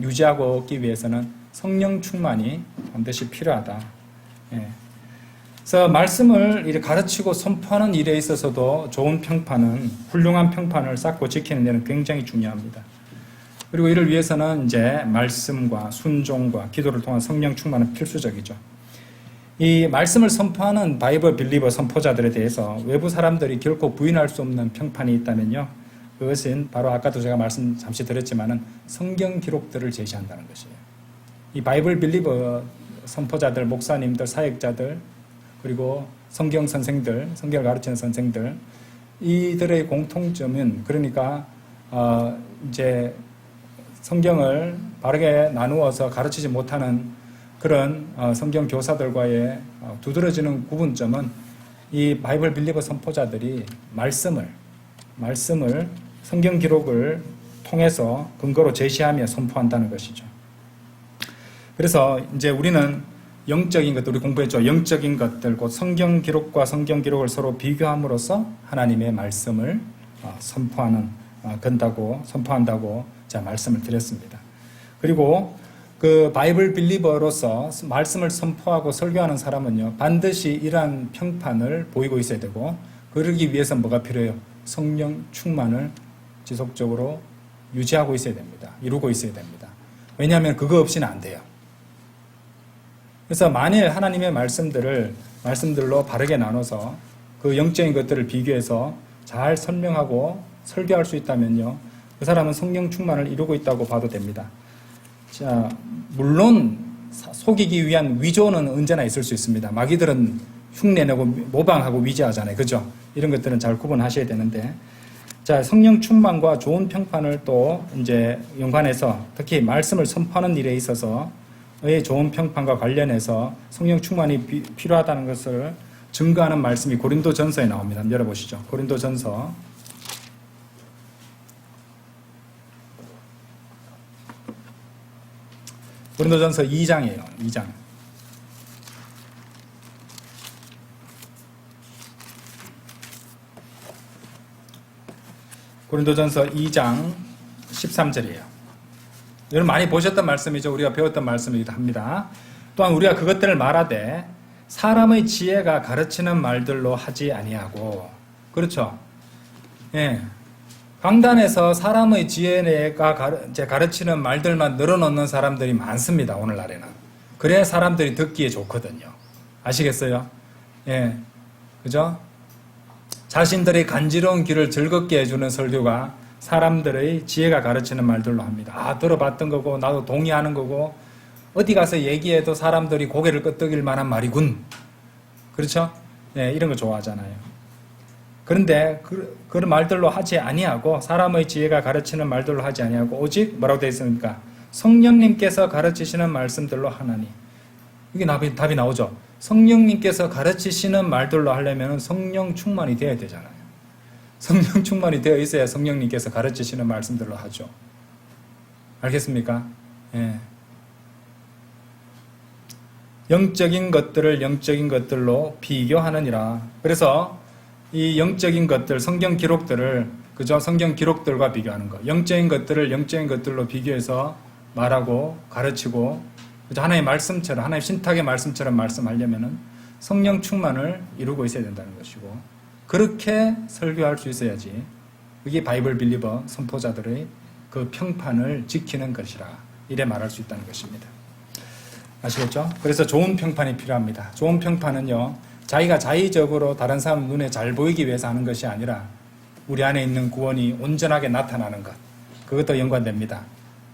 유지하고 얻기 위해서는 성령 충만이 반드시 필요하다. 예. 그래서 말씀을 이렇게 가르치고 선포하는 일에 있어서도 좋은 평판은 훌륭한 평판을 쌓고 지키는 데는 굉장히 중요합니다. 그리고 이를 위해서는 이제 말씀과 순종과 기도를 통한 성령 충만은 필수적이죠. 이 말씀을 선포하는 바이블 빌리버 선포자들에 대해서 외부 사람들이 결코 부인할 수 없는 평판이 있다면요. 그것은 바로 아까도 제가 말씀 잠시 드렸지만은 성경 기록들을 제시한다는 것이에요. 이 바이블 빌리버 선포자들, 목사님들, 사역자들, 그리고 성경 선생들, 성경을 가르치는 선생들, 이들의 공통점은 그러니까 이제 성경을 바르게 나누어서 가르치지 못하는 그런 성경 교사들과의 두드러지는 구분점은 이 바이블 빌리버 선포자들이 말씀을 성경 기록을 통해서 근거로 제시하며 선포한다는 것이죠. 그래서 이제 우리는 영적인 것들, 우리 공부했죠. 영적인 것들, 곧 성경 기록과 성경 기록을 서로 비교함으로써 하나님의 말씀을 선포한다고 제가 말씀을 드렸습니다. 그리고 그 바이블 빌리버로서 말씀을 선포하고 설교하는 사람은요, 반드시 이러한 평판을 보이고 있어야 되고, 그러기 위해서 뭐가 필요해요? 성령 충만을 지속적으로 유지하고 있어야 됩니다. 이루고 있어야 됩니다. 왜냐하면 그거 없이는 안 돼요. 그래서 만일 하나님의 말씀들로 바르게 나눠서 그 영적인 것들을 비교해서 잘 설명하고 설교할 수 있다면요, 그 사람은 성령 충만을 이루고 있다고 봐도 됩니다. 자, 물론 속이기 위한 위조는 언제나 있을 수 있습니다. 마귀들은 흉내내고 모방하고 위조하잖아요. 그죠? 이런 것들은 잘 구분하셔야 되는데, 자, 성령 충만과 좋은 평판을 또 이제 연관해서 특히 말씀을 선포하는 일에 있어서 의 좋은 평판과 관련해서 성령 충만이 필요하다는 것을 증거하는 말씀이 고린도전서에 나옵니다. 한번 열어보시죠. 고린도전서 2장이에요. 2장. 고린도전서 2장 13절이에요. 여러분 많이 보셨던 말씀이죠. 우리가 배웠던 말씀이기도 합니다. 또한 우리가 그것들을 말하되 사람의 지혜가 가르치는 말들로 하지 아니하고, 그렇죠? 예. 강단에서 사람의 지혜가 가르치는 말들만 늘어놓는 사람들이 많습니다. 오늘날에는. 그래야 사람들이 듣기에 좋거든요. 아시겠어요? 예. 그죠? 자신들의 간지러운 귀를 즐겁게 해주는 설교가 사람들의 지혜가 가르치는 말들로 합니다. 들어봤던 거고 나도 동의하는 거고 어디 가서 얘기해도 사람들이 고개를 끄덕일 만한 말이군. 그렇죠? 네, 이런 거 좋아하잖아요. 그런데 그런 말들로 하지 아니하고, 사람의 지혜가 가르치는 말들로 하지 아니하고 오직 뭐라고 되어 있습니까? 성령님께서 가르치시는 말씀들로 하나니. 이게 답이 나오죠. 성령님께서 가르치시는 말들로 하려면 성령 충만이 되어야 되잖아요. 성령 충만이 되어 있어야 성령님께서 가르치시는 말씀들로 하죠. 알겠습니까? 예. 영적인 것들을 영적인 것들로 비교하느니라. 그래서 이 영적인 것들, 성경 기록들을, 그죠? 성경 기록들과 비교하는 거. 영적인 것들을 영적인 것들로 비교해서 말하고 가르치고, 그죠? 하나님의 말씀처럼, 하나님의 신탁의 말씀처럼 말씀하려면은 성령 충만을 이루고 있어야 된다는 것이고, 그렇게 설교할 수 있어야지 그게 바이블 빌리버 선포자들의 그 평판을 지키는 것이라, 이래 말할 수 있다는 것입니다. 아시겠죠? 그래서 좋은 평판이 필요합니다. 좋은 평판은요, 자기가 자의적으로 다른 사람 눈에 잘 보이기 위해서 하는 것이 아니라 우리 안에 있는 구원이 온전하게 나타나는 것, 그것도 연관됩니다.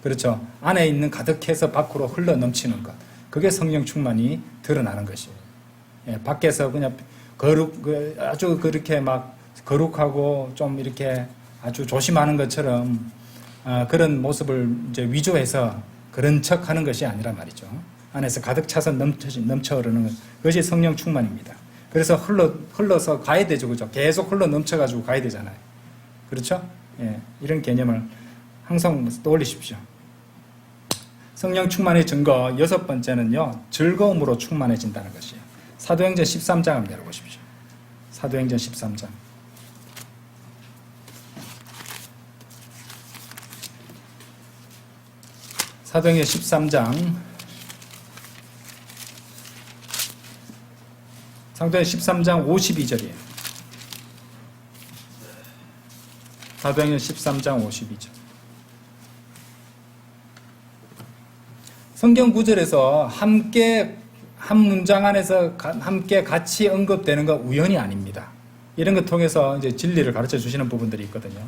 그렇죠? 안에 있는 가득해서 밖으로 흘러 넘치는 것, 그게 성령 충만이 드러나는 것이에요. 예, 밖에서 그냥 아주 그렇게 막 거룩하고 좀 이렇게 아주 조심하는 것처럼 그런 모습을 이제 위조해서 그런 척 하는 것이 아니라 말이죠. 안에서 가득 차서 넘쳐 흐르는 것, 그것이 성령 충만입니다. 그래서 흘러서 가야 되죠. 그죠? 계속 흘러 넘쳐가지고 가야 되잖아요. 그렇죠? 예, 이런 개념을 항상 떠올리십시오. 성령 충만의 증거 여섯 번째는요, 즐거움으로 충만해진다는 것이에요. 사도행전 13장을 열어보십시오. 사도행전 13장. 사도행전 13장. 사도행전 13장 52절이에요. 사도행전 13장 52절. 성경 구절에서 함께 한 문장 안에서 함께 같이 언급되는 건 우연이 아닙니다. 이런 것 통해서 이제 진리를 가르쳐 주시는 부분들이 있거든요.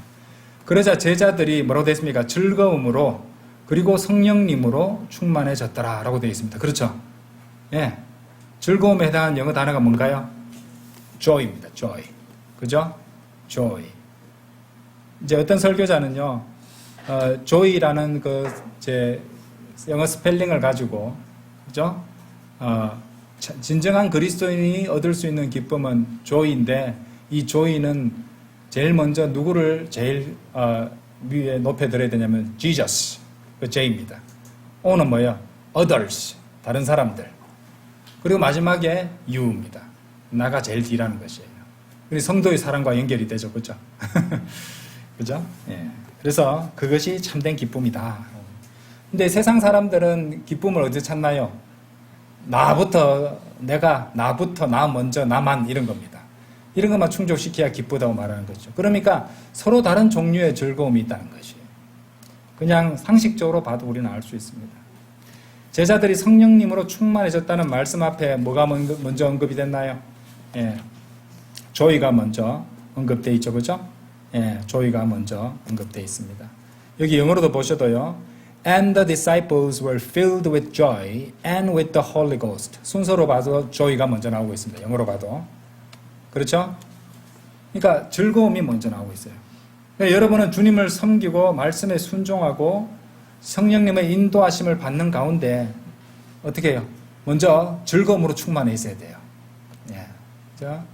그러자 제자들이 뭐라고 되어 있습니까? 즐거움으로 그리고 성령님으로 충만해졌더라라고 되어 있습니다. 그렇죠? 예. 즐거움에 해당하는 영어 단어가 뭔가요? joy입니다. joy. 그죠? joy. 이제 어떤 설교자는요, joy라는 제 영어 스펠링을 가지고, 그죠? 진정한 그리스도인이 얻을 수 있는 기쁨은 joy인데, 이 joy는 제일 먼저 누구를 제일 위에 높여드려야 되냐면 Jesus, 그 J입니다. O는 뭐예요? Others, 다른 사람들. 그리고 마지막에 You입니다. 나가 제일 뒤라는 것이에요. 그래서 성도의 사랑과 연결이 되죠, 그죠? 그죠? 예. 그래서 그것이 참된 기쁨이다. 근데 세상 사람들은 기쁨을 어디서 찾나요? 나부터, 나 먼저, 나만 이런 겁니다. 이런 것만 충족시켜야 기쁘다고 말하는 거죠. 그러니까 서로 다른 종류의 즐거움이 있다는 것이에요. 그냥 상식적으로 봐도 우리는 알 수 있습니다. 제자들이 성령님으로 충만해졌다는 말씀 앞에 뭐가 먼저 언급이 됐나요? 예. 조이가 먼저 언급되어 있죠. 그죠? 예. 조이가 먼저 언급되어 있습니다. 여기 영어로도 보셔도요. And the disciples were filled with joy and with the Holy Ghost. 순서로 봐도 joy가 먼저 나오고 있습니다. 영어로 봐도. 그렇죠? 그러니까 즐거움이 먼저 나오고 있어요. 그러니까 여러분은 주님을 섬기고 말씀에 순종하고 성령님의 인도하심을 받는 가운데 어떻게 해요? 먼저 즐거움으로 충만해 있어야 돼요. 예. 자,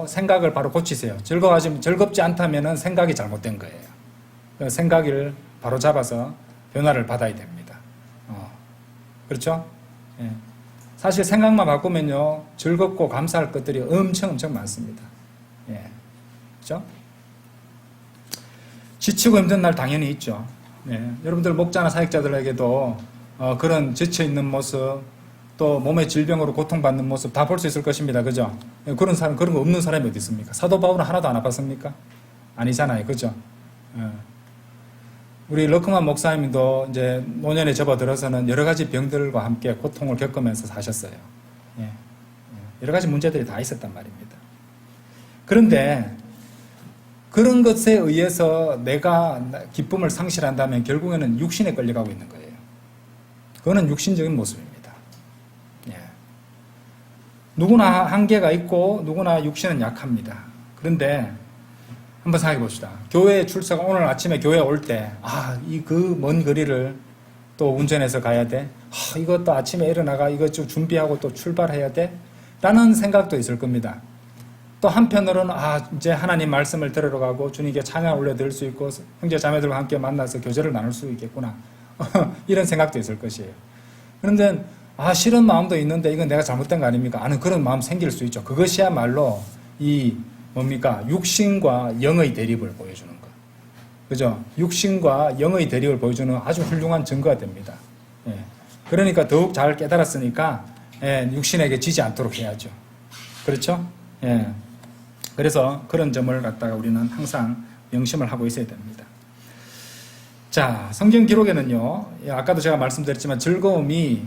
생각을 바로 고치세요. 즐겁지 않다면 생각이 잘못된 거예요. 생각을 바로 잡아서 변화를 받아야 됩니다. 그렇죠? 예. 사실 생각만 바꾸면요, 즐겁고 감사할 것들이 엄청 많습니다. 예. 그렇죠? 지치고 힘든 날 당연히 있죠. 예. 여러분들 목자나 사역자들에게도 그런 지쳐있는 모습, 또 몸의 질병으로 고통받는 모습 다 볼 수 있을 것입니다. 그죠? 예. 그런 거 없는 사람이 어디 있습니까? 사도 바울은 하나도 안 아팠습니까? 아니잖아요. 그죠? 예. 우리 러크만 목사님도 이제 노년에 접어들어서는 여러 가지 병들과 함께 고통을 겪으면서 사셨어요. 예. 여러 가지 문제들이 다 있었단 말입니다. 그런데 그런 것에 의해서 내가 기쁨을 상실한다면 결국에는 육신에 끌려가고 있는 거예요. 그거는 육신적인 모습입니다. 예. 누구나 한계가 있고 누구나 육신은 약합니다. 그런데 한번 생각해 봅시다. 교회에 오늘 아침에 교회에 올 때, 그 먼 거리를 또 운전해서 가야 돼? 이것도 아침에 일어나가 이것 좀 준비하고 또 출발해야 돼? 라는 생각도 있을 겁니다. 또 한편으로는, 이제 하나님 말씀을 들으러 가고 주님께 찬양 올려드릴 수 있고 형제 자매들과 함께 만나서 교제를 나눌 수 있겠구나. 이런 생각도 있을 것이에요. 그런데, 싫은 마음도 있는데 이건 내가 잘못된 거 아닙니까? 그런 마음 생길 수 있죠. 그것이야말로 육신과 영의 대립을 보여주는 것. 그죠? 육신과 영의 대립을 보여주는 아주 훌륭한 증거가 됩니다. 예. 그러니까 더욱 잘 깨달았으니까, 육신에게 지지 않도록 해야죠. 그렇죠? 예. 그래서 그런 점을 갖다가 우리는 항상 명심을 하고 있어야 됩니다. 자, 성경 기록에는요, 아까도 제가 말씀드렸지만 즐거움이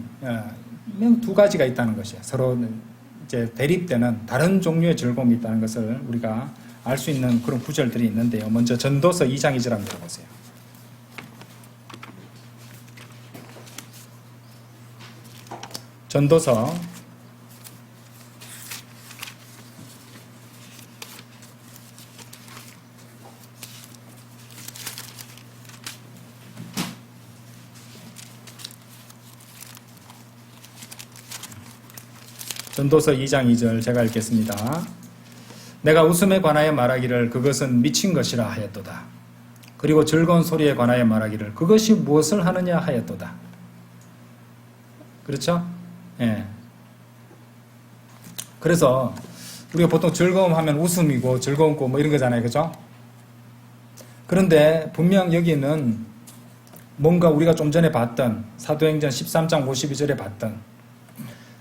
두 가지가 있다는 것이에요. 서로 이제 대립되는 다른 종류의 즐거움이 있다는 것을 우리가 알 수 있는 그런 구절들이 있는데요. 먼저 전도서 2장 2절 한번 들어보세요. 전도서 전도서 2장 2절 제가 읽겠습니다. 내가 웃음에 관하여 말하기를 그것은 미친 것이라 하였도다. 그리고 즐거운 소리에 관하여 말하기를 그것이 무엇을 하느냐 하였도다. 그렇죠? 예. 그래서 우리가 보통 즐거움 하면 웃음이고 즐거움고 뭐 이런 거잖아요. 그죠? 그런데 분명 여기는 뭔가 우리가 좀 전에 봤던 사도행전 13장 52절에 봤던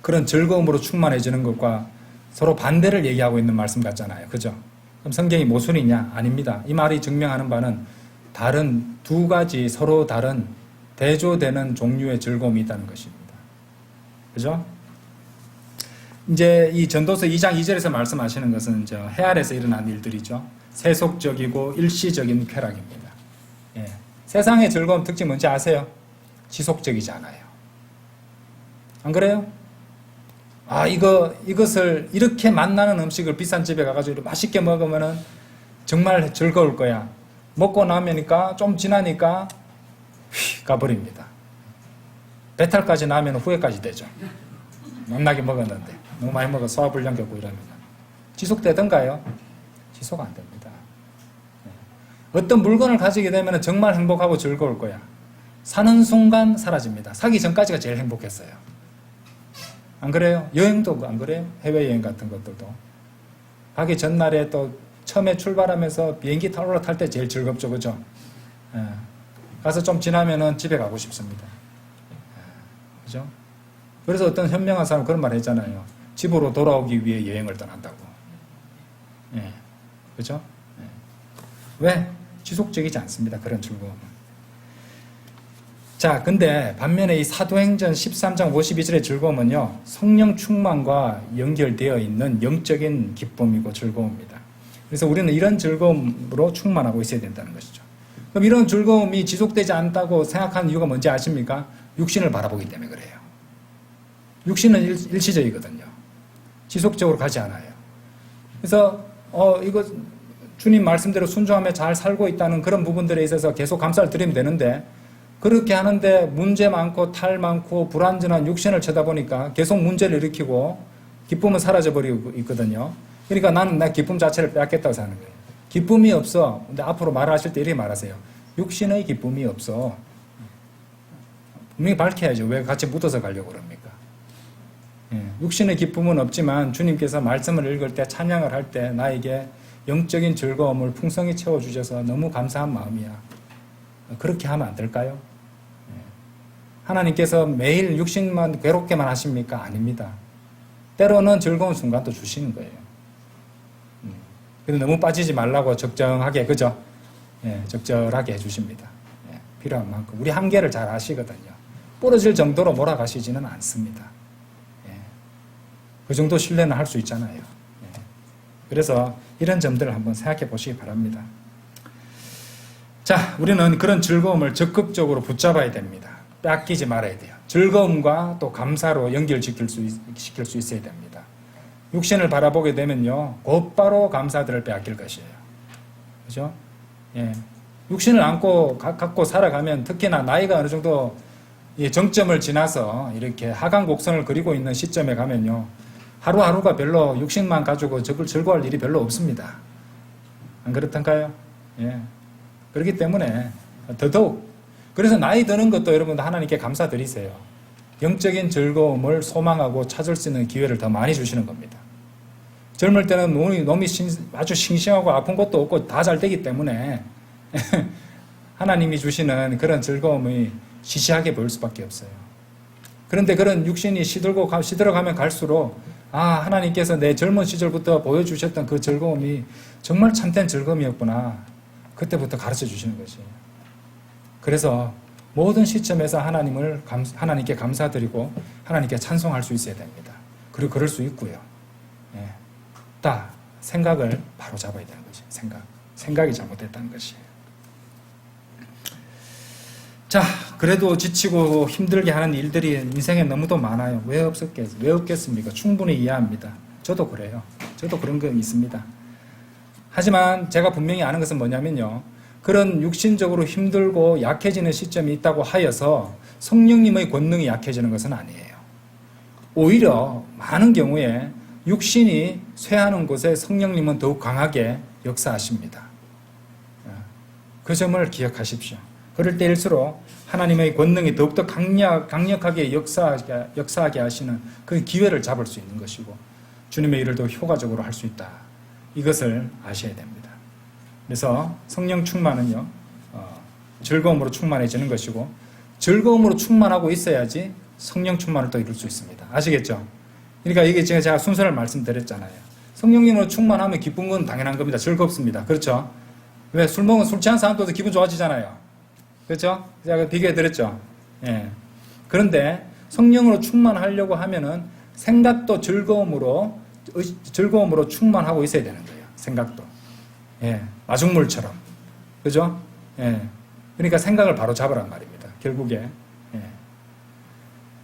그런 즐거움으로 충만해지는 것과 서로 반대를 얘기하고 있는 말씀 같잖아요. 그죠? 그럼 성경이 모순이냐? 아닙니다. 이 말이 증명하는 바는 다른 두 가지 서로 다른 대조되는 종류의 즐거움이 있다는 것입니다. 그죠? 이제 이 전도서 2장 2절에서 말씀하시는 것은 해 아래에서 일어난 일들이죠. 세속적이고 일시적인 쾌락입니다. 예. 세상의 즐거움 특징 뭔지 아세요? 지속적이지 않아요. 안 그래요? 이것을 이렇게 맛나는 음식을 비싼 집에 가가지고 맛있게 먹으면은 정말 즐거울 거야. 먹고 나면니까 좀 지나니까 휙 가버립니다. 배탈까지 나면 후회까지 되죠. 맛나게 먹었는데 너무 많이 먹어 소화불량 겪고 이러면 지속되던가요? 지속 안 됩니다. 어떤 물건을 가지게 되면 정말 행복하고 즐거울 거야. 사는 순간 사라집니다. 사기 전까지가 제일 행복했어요. 안 그래요? 여행도 안 그래요? 해외여행 같은 것들도 가기 전날에 또 처음에 출발하면서 비행기 올라탈 때 제일 즐겁죠. 그죠? 예. 가서 좀 지나면은 집에 가고 싶습니다. 예. 그죠? 그래서 어떤 현명한 사람은 그런 말 했잖아요. 집으로 돌아오기 위해 여행을 떠난다고. 예. 그죠? 예. 왜? 지속적이지 않습니다. 그런 즐거움은. 자, 근데 반면에 이 사도행전 13장 52절의 즐거움은요, 성령 충만과 연결되어 있는 영적인 기쁨이고 즐거움입니다. 그래서 우리는 이런 즐거움으로 충만하고 있어야 된다는 것이죠. 그럼 이런 즐거움이 지속되지 않다고 생각하는 이유가 뭔지 아십니까? 육신을 바라보기 때문에 그래요. 육신은 일시적이거든요. 지속적으로 가지 않아요. 그래서 이거 주님 말씀대로 순종하며 잘 살고 있다는 그런 부분들에 있어서 계속 감사를 드리면 되는데 그렇게 하는데 문제 많고 탈 많고 불완전한 육신을 쳐다보니까 계속 문제를 일으키고 기쁨은 사라져버리고 있거든요. 그러니까 나는 내 기쁨 자체를 빼앗겠다고 사는 거예요. 기쁨이 없어. 근데 앞으로 말하실 때 이렇게 말하세요. 육신의 기쁨이 없어. 분명히 밝혀야죠. 왜 같이 묻어서 가려고 그럽니까? 예, 육신의 기쁨은 없지만 주님께서 말씀을 읽을 때 찬양을 할 때 나에게 영적인 즐거움을 풍성히 채워주셔서 너무 감사한 마음이야. 그렇게 하면 안 될까요? 예. 하나님께서 매일 육신만 괴롭게만 하십니까? 아닙니다. 때로는 즐거운 순간도 주시는 거예요. 근데 너무 빠지지 말라고 적정하게, 그죠? 예, 적절하게 해주십니다. 예, 필요한 만큼. 우리 한계를 잘 아시거든요. 부러질 정도로 몰아가시지는 않습니다. 예, 그 정도 신뢰는 할 수 있잖아요. 예, 그래서 이런 점들을 한번 생각해 보시기 바랍니다. 자, 우리는 그런 즐거움을 적극적으로 붙잡아야 됩니다. 뺏기지 말아야 돼요. 즐거움과 또 감사로 연결시킬 수 있어야 됩니다. 육신을 바라보게 되면요, 곧바로 감사들을 빼앗길 것이에요. 그죠? 예. 육신을 안고 갖고 살아가면 특히나 나이가 어느 정도 정점을 지나서 이렇게 하강 곡선을 그리고 있는 시점에 가면요, 하루하루가 별로 육신만 가지고 즐거워할 일이 별로 없습니다. 안 그렇던가요? 예. 그렇기 때문에 더더욱 그래서 나이 드는 것도 여러분 하나님께 감사드리세요. 영적인 즐거움을 소망하고 찾을 수 있는 기회를 더 많이 주시는 겁니다. 젊을 때는 몸이 아주 싱싱하고 아픈 것도 없고 다 잘 되기 때문에 하나님이 주시는 그런 즐거움이 시시하게 보일 수밖에 없어요. 그런데 그런 육신이 시들어가면 갈수록 하나님께서 내 젊은 시절부터 보여주셨던 그 즐거움이 정말 참된 즐거움이었구나. 그때부터 가르쳐 주시는 것이에요. 그래서 모든 시점에서 하나님께 감사드리고 하나님께 찬송할 수 있어야 됩니다. 그리고 그럴 수 있고요. 예. 생각을 바로 잡아야 되는 것이에요. 생각이 잘못됐다는 것이에요. 자, 그래도 지치고 힘들게 하는 일들이 인생에 너무도 많아요. 왜 없겠습니까? 충분히 이해합니다. 저도 그래요. 저도 그런 거 있습니다. 하지만 제가 분명히 아는 것은 뭐냐면요, 그런 육신적으로 힘들고 약해지는 시점이 있다고 하여서 성령님의 권능이 약해지는 것은 아니에요. 오히려 많은 경우에 육신이 쇠하는 곳에 성령님은 더욱 강하게 역사하십니다. 그 점을 기억하십시오. 그럴 때일수록 하나님의 권능이 더욱더 강력하게 역사하게 하시는 그 기회를 잡을 수 있는 것이고 주님의 일을 더 효과적으로 할 수 있다. 이것을 아셔야 됩니다. 그래서 성령 충만은요, 즐거움으로 충만해지는 것이고 즐거움으로 충만하고 있어야지 성령 충만을 또 이룰 수 있습니다. 아시겠죠? 그러니까 이게 제가 순서를 말씀드렸잖아요. 성령님으로 충만하면 기쁜 건 당연한 겁니다. 즐겁습니다. 그렇죠? 왜? 술 먹은 술 취한 사람도 기분 좋아지잖아요. 그렇죠? 제가 비교해 드렸죠? 예. 그런데 성령으로 충만하려고 하면은 생각도 즐거움으로 충만하고 있어야 되는 거예요. 생각도. 예. 마중물처럼. 그죠? 예. 그러니까 생각을 바로 잡으란 말입니다. 결국에. 예.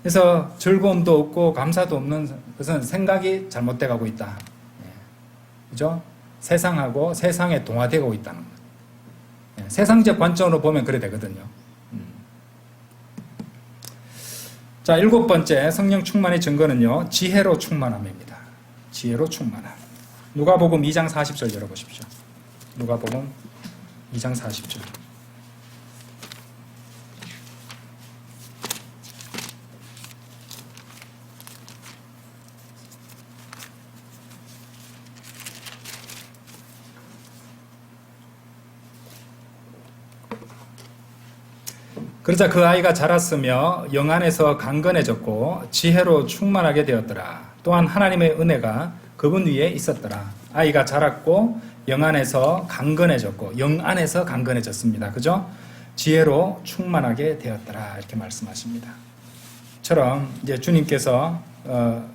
그래서 즐거움도 없고 감사도 없는 것은 생각이 잘못돼 가고 있다. 예. 그죠? 세상하고 세상에 동화되고 있다는 것. 예. 세상적 관점으로 보면 그래 되거든요. 자, 7번째 성령 충만의 증거는요, 지혜로 충만함입니다. 지혜로 충만함. 누가복음 2장 40절 열어보십시오. 누가복음 2장 40절. 그러자 그 아이가 자랐으며 영 안에서 강건해졌고 지혜로 충만하게 되었더라. 또한 하나님의 은혜가 그분 위에 있었더라. 아이가 자랐고 영 안에서 강건해졌고 영 안에서 강건해졌습니다. 그죠? 지혜로 충만하게 되었더라. 이렇게 말씀하십니다. 처럼 이제 주님께서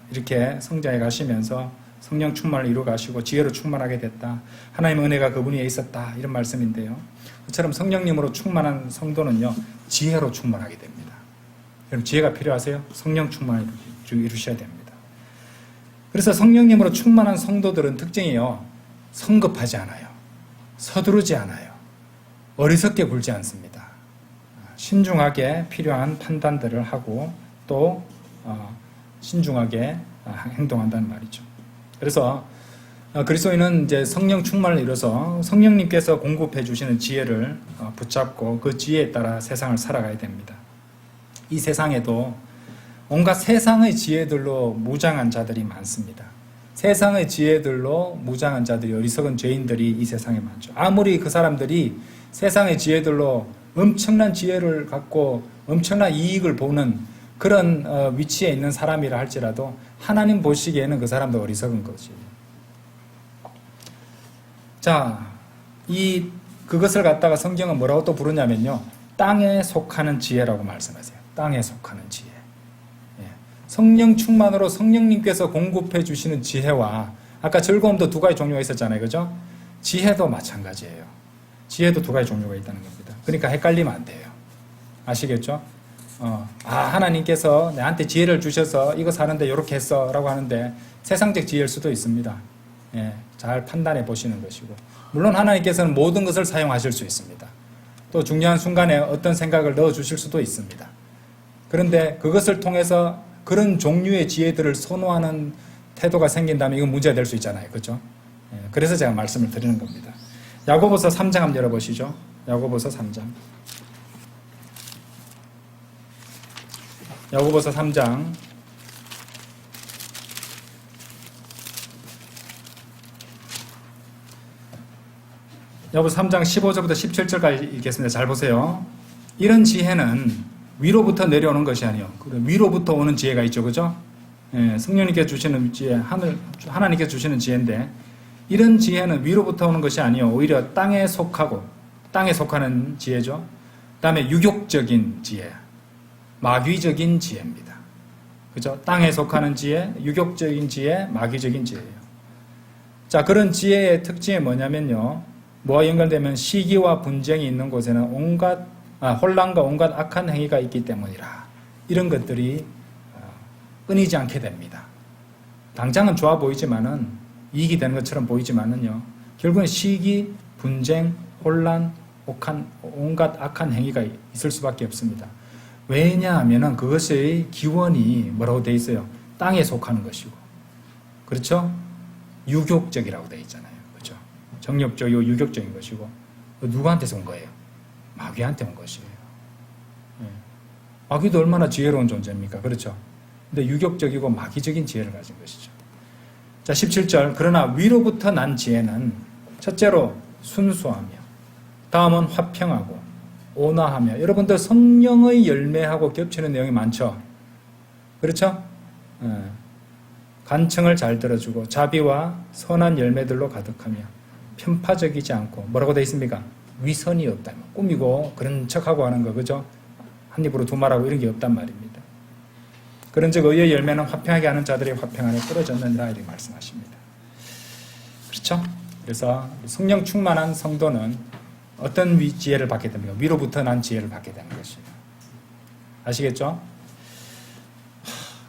이렇게 성장해 가시면서 성령 충만을 이루어 가시고 지혜로 충만하게 됐다. 하나님의 은혜가 그분 위에 있었다. 이런 말씀인데요. 그처럼 성령님으로 충만한 성도는요, 지혜로 충만하게 됩니다. 여러분, 지혜가 필요하세요? 성령 충만을 이루셔야 됩니다. 그래서 성령님으로 충만한 성도들은 특징이요, 성급하지 않아요. 서두르지 않아요. 어리석게 굴지 않습니다. 신중하게 필요한 판단들을 하고 또 신중하게 행동한다는 말이죠. 그래서 그리스도인은 이제 성령 충만을 이뤄서 성령님께서 공급해 주시는 지혜를 붙잡고 그 지혜에 따라 세상을 살아가야 됩니다. 이 세상에도 온갖 세상의 지혜들로 무장한 자들이 많습니다. 세상의 지혜들로 무장한 자들이, 어리석은 죄인들이 이 세상에 많죠. 아무리 그 사람들이 세상의 지혜들로 엄청난 지혜를 갖고 엄청난 이익을 보는 그런 위치에 있는 사람이라 할지라도 하나님 보시기에는 그 사람도 어리석은 것이에요. 자, 그것을 갖다가 성경은 뭐라고 또 부르냐면요, 땅에 속하는 지혜라고 말씀하세요. 땅에 속하는 지혜. 예. 성령 충만으로 성령님께서 공급해 주시는 지혜와, 아까 즐거움도 두 가지 종류가 있었잖아요. 그죠? 지혜도 마찬가지예요. 지혜도 두 가지 종류가 있다는 겁니다. 그러니까 헷갈리면 안 돼요. 아시겠죠? 하나님께서 내한테 지혜를 주셔서 이거 사는데 이렇게 했어 라고 하는데 세상적 지혜일 수도 있습니다. 예, 잘 판단해 보시는 것이고, 물론 하나님께서는 모든 것을 사용하실 수 있습니다. 또 중요한 순간에 어떤 생각을 넣어 주실 수도 있습니다. 그런데 그것을 통해서 그런 종류의 지혜들을 선호하는 태도가 생긴다면 이건 문제가 될 수 있잖아요. 그렇죠? 예, 그래서 제가 말씀을 드리는 겁니다. 야고보서 3장 한번 열어보시죠. 야고보서 3장. 야고보서 3장. 야고보서 3장 15절부터 17절까지 읽겠습니다. 잘 보세요. 이런 지혜는 위로부터 내려오는 것이 아니요, 위로부터 오는 지혜가 있죠. 그죠? 예, 성령님께 주시는 지혜, 하나님께 주시는 지혜인데, 이런 지혜는 위로부터 오는 것이 아니요, 오히려 땅에 속하는 지혜죠. 그 다음에 유욕적인 지혜, 마귀적인 지혜입니다. 그죠? 땅에 속하는 지혜, 유욕적인 지혜, 마귀적인 지혜예요. 자, 그런 지혜의 특징이 뭐냐면요, 뭐와 연관되면 시기와 분쟁이 있는 곳에는 혼란과 온갖 악한 행위가 있기 때문이라. 이런 것들이 끊이지 않게 됩니다. 당장은 좋아 보이지만은, 이익이 되는 것처럼 보이지만은요, 결국은 시기, 분쟁, 혼란, 온갖 악한 행위가 있을 수밖에 없습니다. 왜냐하면은 그것의 기원이 뭐라고 되어 있어요? 땅에 속하는 것이고, 그렇죠? 유격적이라고 되어 있잖아요. 그렇죠? 정력적이고 유격적인 것이고, 누구한테서 온 거예요? 마귀한테 온 것이에요. 예. 마귀도 얼마나 지혜로운 존재입니까? 그렇죠? 근데 유격적이고 마귀적인 지혜를 가진 것이죠. 자, 17절. 그러나 위로부터 난 지혜는 첫째로 순수하며, 다음은 화평하고 온화하며. 여러분들 성령의 열매하고 겹치는 내용이 많죠? 그렇죠? 예. 간청을 잘 들어주고 자비와 선한 열매들로 가득하며 편파적이지 않고, 뭐라고 되어 있습니까? 위선이 없다. 꾸미고 그런 척하고 하는 거, 그죠? 한 입으로 두 말하고 이런 게 없단 말입니다. 그런즉 의의 열매는 화평하게 하는 자들의 화평 안에 떨어졌느니라 이렇게 말씀하십니다. 그렇죠? 그래서 성령 충만한 성도는 어떤 지혜를 받게 됩니까? 위로부터 난 지혜를 받게 되는 것이에요. 아시겠죠?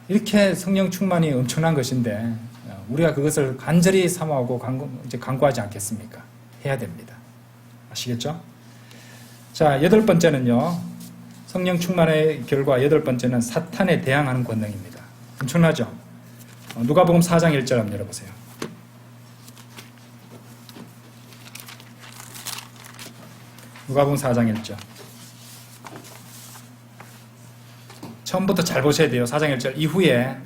이렇게 성령 충만이 엄청난 것인데 우리가 그것을 간절히 사모하고 간구하지 않겠습니까? 해야 됩니다. 아시겠죠? 자, 8번째는요. 성령 충만의 결과 8번째는 사탄에 대항하는 권능입니다. 엄청나죠? 누가복음 4장 1절 한번 열어보세요. 누가복음 4장 1절. 처음부터 잘 보셔야 돼요. 4장 1절. 이후에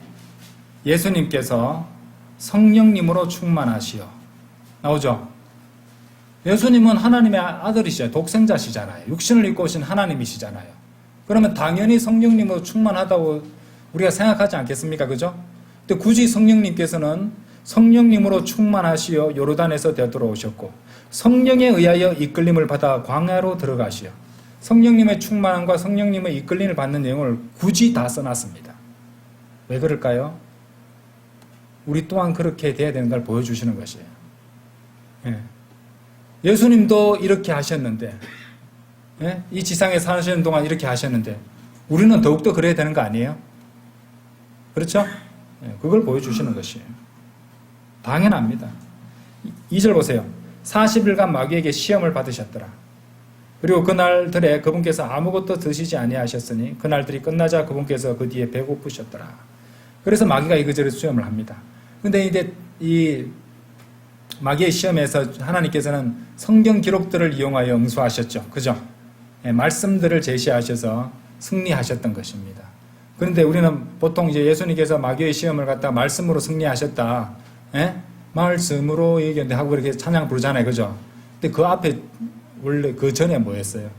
예수님께서 성령님으로 충만하시어. 나오죠? 예수님은 하나님의 아들이시잖아요. 독생자시잖아요. 육신을 입고 오신 하나님이시잖아요. 그러면 당연히 성령님으로 충만하다고 우리가 생각하지 않겠습니까? 그죠? 근데 굳이 성령님께서는 성령님으로 충만하시어 요르단에서 되돌아오셨고, 성령에 의하여 이끌림을 받아 광야로 들어가시어 성령님의 충만함과 성령님의 이끌림을 받는 내용을 굳이 다 써놨습니다. 왜 그럴까요? 우리 또한 그렇게 돼야 되는 걸 보여주시는 것이에요. 예. 예수님도 이렇게 하셨는데, 예? 이 지상에 사시는 동안 이렇게 하셨는데 우리는 더욱더 그래야 되는 거 아니에요? 그렇죠? 예, 그걸 보여주시는 것이에요. 당연합니다. 2절 보세요. 40일간 마귀에게 시험을 받으셨더라. 그리고 그날들에 그분께서 아무것도 드시지 아니하셨으니 그날들이 끝나자 그분께서 그 뒤에 배고프셨더라. 그래서 마귀가 이거저것 시험을 합니다. 근데 이제 이 마귀의 시험에서 하나님께서는 성경 기록들을 이용하여 응수하셨죠. 그죠? 예, 말씀들을 제시하셔서 승리하셨던 것입니다. 그런데 우리는 보통 이제 예수님께서 마귀의 시험을 갖다가 말씀으로 승리하셨다. 예? 말씀으로 얘기했는데 하고 그렇게 찬양 부르잖아요. 그죠? 근데 그 앞에 원래 그 전에 뭐였어요?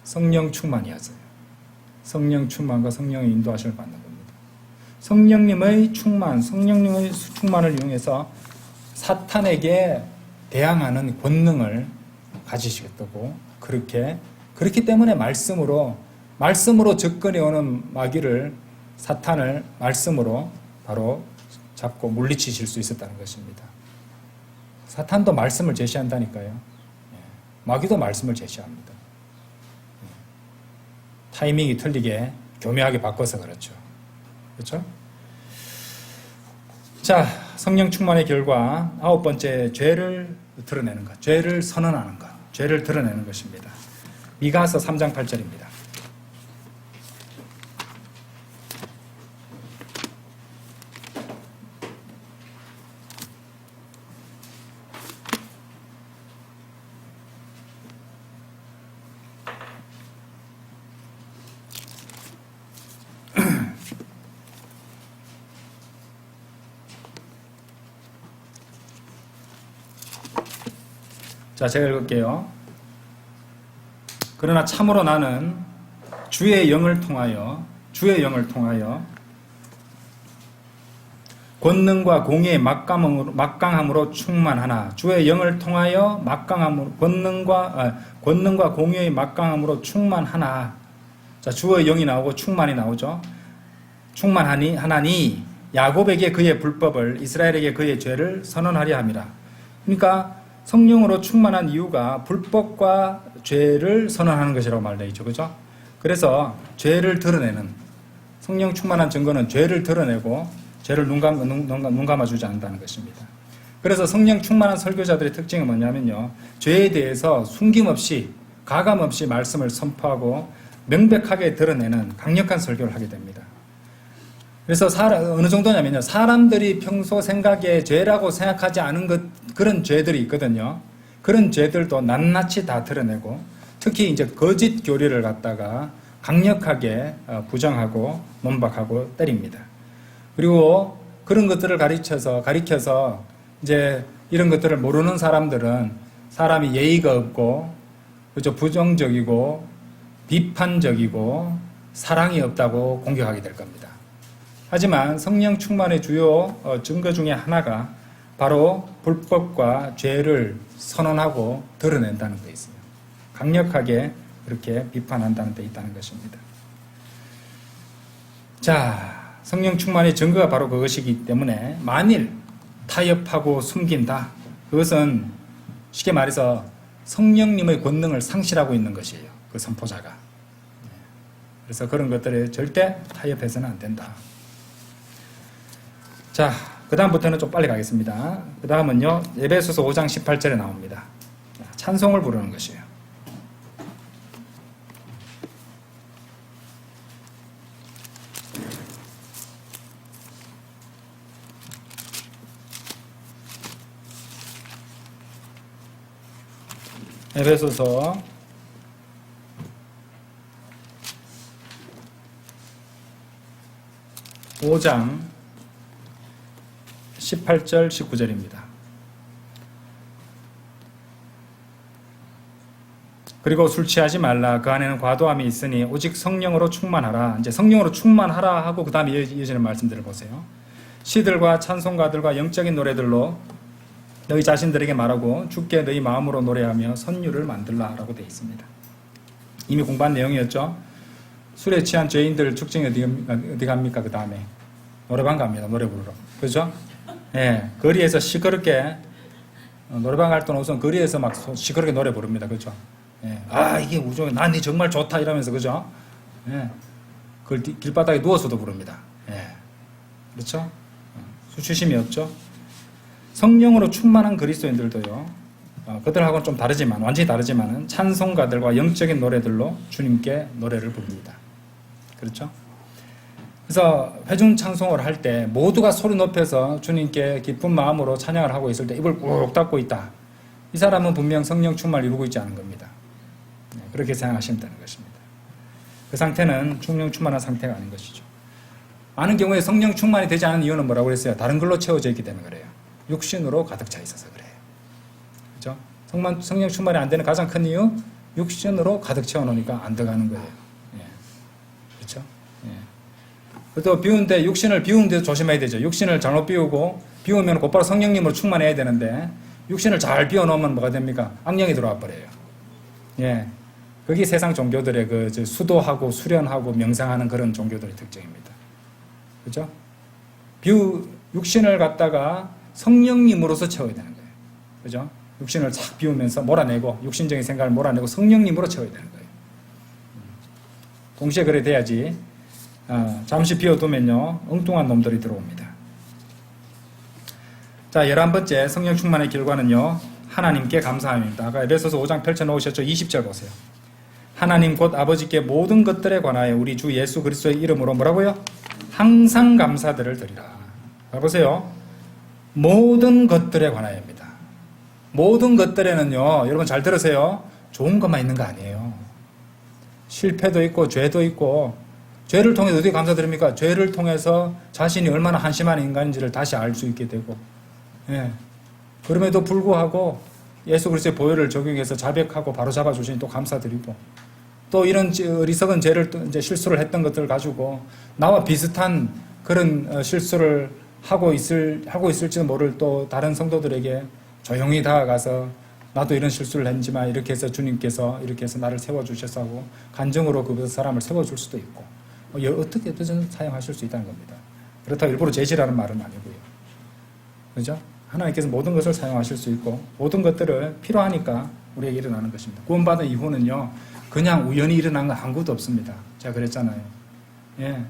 성령 충만이었어요. 성령 충만과 성령의 인도하심을 받는 겁니다. 성령님의 충만을 이용해서 사탄에게 대항하는 권능을 가지시겠다고 그렇기 때문에 말씀으로 접근해 오는 마귀를, 사탄을 말씀으로 바로 잡고 물리치실 수 있었다는 것입니다. 사탄도 말씀을 제시한다니까요. 마귀도 말씀을 제시합니다. 타이밍이 틀리게 교묘하게 바꿔서 그렇죠. 그렇죠? 자, 성령 충만의 결과 9번째, 죄를 드러내는 것, 죄를 선언하는 것, 죄를 드러내는 것입니다. 미가서 3장 8절입니다. 자, 제가 읽을게요. 그러나 참으로 나는 주의 영을 통하여 권능과 공의의 막강함으로 충만하나. 주의 영을 통하여 권능과 공의의 막강함으로 충만하나. 자, 주의 영이 나오고 충만이 나오죠. 하나니 야곱에게 그의 불법을, 이스라엘에게 그의 죄를 선언하려 함이라. 그러니까 성령으로 충만한 이유가 불법과 죄를 선언하는 것이라고 말되어 있죠. 그죠? 그래서 죄를 드러내는, 성령 충만한 증거는 죄를 드러내고 죄를 눈 감아주지 않는다는 것입니다. 그래서 성령 충만한 설교자들의 특징은 뭐냐면요, 죄에 대해서 숨김없이 가감없이 말씀을 선포하고 명백하게 드러내는 강력한 설교를 하게 됩니다. 그래서 어느 정도냐면요. 사람들이 평소 생각에 죄라고 생각하지 않은 그런 죄들이 있거든요. 그런 죄들도 낱낱이 다 드러내고, 특히 이제 거짓 교리를 갖다가 강력하게 부정하고 논박하고 때립니다. 그리고 그런 것들을 가리켜서 이제 이런 것들을 모르는 사람들은 사람이 예의가 없고, 그죠? 부정적이고, 비판적이고, 사랑이 없다고 공격하게 될 겁니다. 하지만 성령 충만의 주요 증거 중에 하나가 바로 불법과 죄를 선언하고 드러낸다는 데 있습니다. 강력하게 그렇게 비판한다는 데 있다는 것입니다. 자, 성령 충만의 증거가 바로 그것이기 때문에 만일 타협하고 숨긴다, 그것은 쉽게 말해서 성령님의 권능을 상실하고 있는 것이에요. 그 선포자가. 그래서 그런 것들에 절대 타협해서는 안 된다. 자, 그 다음부터는 좀 빨리 가겠습니다. 그 다음은요, 에베소서 5장 18절에 나옵니다. 찬송을 부르는 것이에요. 에베소서 5장 18절 19절입니다. 그리고 술 취하지 말라. 그 안에는 과도함이 있으니 오직 성령으로 충만하라. 이제 성령으로 충만하라 하고 그 다음에 이어지는 말씀들을 보세요. 시들과 찬송가들과 영적인 노래들로 너희 자신들에게 말하고 주께 너희 마음으로 노래하며 선율을 만들라 라고 되어 있습니다. 이미 공부한 내용이었죠. 술에 취한 죄인들 축쟁이 어디 갑니까? 그 다음에 노래방 갑니다. 노래 부르러. 그죠? 예, 거리에서 시끄럽게 노래방 갈 때는 우선 거리에서 막 시끄럽게 노래 부릅니다. 그죠? 예, 아 이게 우정이 난 니 정말 좋다 이러면서 그죠? 예, 그걸 길바닥에 누워서도 부릅니다. 예, 그렇죠? 수치심이 없죠? 성령으로 충만한 그리스도인들도요, 그들하고는 좀 다르지만, 완전히 다르지만은 찬송가들과 영적인 노래들로 주님께 노래를 부릅니다. 그렇죠? 그래서 회중 찬송을 할 때 모두가 소리 높여서 주님께 기쁜 마음으로 찬양을 하고 있을 때 입을 꾹 닫고 있다. 이 사람은 분명 성령 충만을 이루고 있지 않은 겁니다. 그렇게 생각하시면 되는 것입니다. 그 상태는 성령 충만한 상태가 아닌 것이죠. 많은 경우에 성령 충만이 되지 않은 이유는 뭐라고 그랬어요? 다른 걸로 채워져 있기 때문에 그래요. 육신으로 가득 차 있어서 그래요. 그죠? 성령 충만이 안 되는 가장 큰 이유, 육신으로 가득 채워놓으니까 안 들어가는 거예요. 예. 그렇죠? 예. 또 비우는데, 육신을 비우는데 조심해야 되죠. 육신을 잘못 비우고, 비우면 곧바로 성령님으로 충만해야 되는데, 육신을 잘 비워놓으면 뭐가 됩니까? 악령이 들어와 버려요. 예. 그게 세상 종교들의 그 수도하고 수련하고 명상하는 그런 종교들의 특징입니다. 그죠? 육신을 갖다가 성령님으로서 채워야 되는 거예요. 그죠? 육신을 싹 비우면서 몰아내고, 육신적인 생각을 몰아내고 성령님으로 채워야 되는 거예요. 동시에 그래 돼야지, 잠시 비워두면요, 엉뚱한 놈들이 들어옵니다. 자, 11번째 성령 충만의 결과는요, 하나님께 감사함입니다. 아까 에베소서 5장 펼쳐놓으셨죠? 20절 보세요. 하나님 곧 아버지께 모든 것들에 관하여 우리 주 예수 그리스도의 이름으로 뭐라고요? 항상 감사들을 드리라. 보세요. 모든 것들에 관하여입니다. 모든 것들에는요, 여러분 잘 들으세요. 좋은 것만 있는 거 아니에요. 실패도 있고 죄도 있고, 죄를 통해서 어떻게 감사드립니까? 죄를 통해서 자신이 얼마나 한심한 인간인지를 다시 알 수 있게 되고, 예. 그럼에도 불구하고 예수 그리스도의 보혈을 적용해서 자백하고 바로 잡아주시니 또 감사드리고, 또 이런 어리석은 죄를 이제 실수를 했던 것들을 가지고 나와 비슷한 그런 실수를 하고 있을지도 모를 또 다른 성도들에게 조용히 다가가서 나도 이런 실수를 했지만 이렇게 해서 주님께서 이렇게 해서 나를 세워주셔서 하고 간증으로 그 사람을 세워줄 수도 있고, 어떻게든 사용하실 수 있다는 겁니다. 그렇다고 일부러 제지라는 말은 아니고요. 그죠? 하나님께서 모든 것을 사용하실 수 있고 모든 것들을 필요하니까 우리에게 일어나는 것입니다. 구원받은 이후는요, 그냥 우연히 일어난 거 아무것도 없습니다. 제가 그랬잖아요. 예.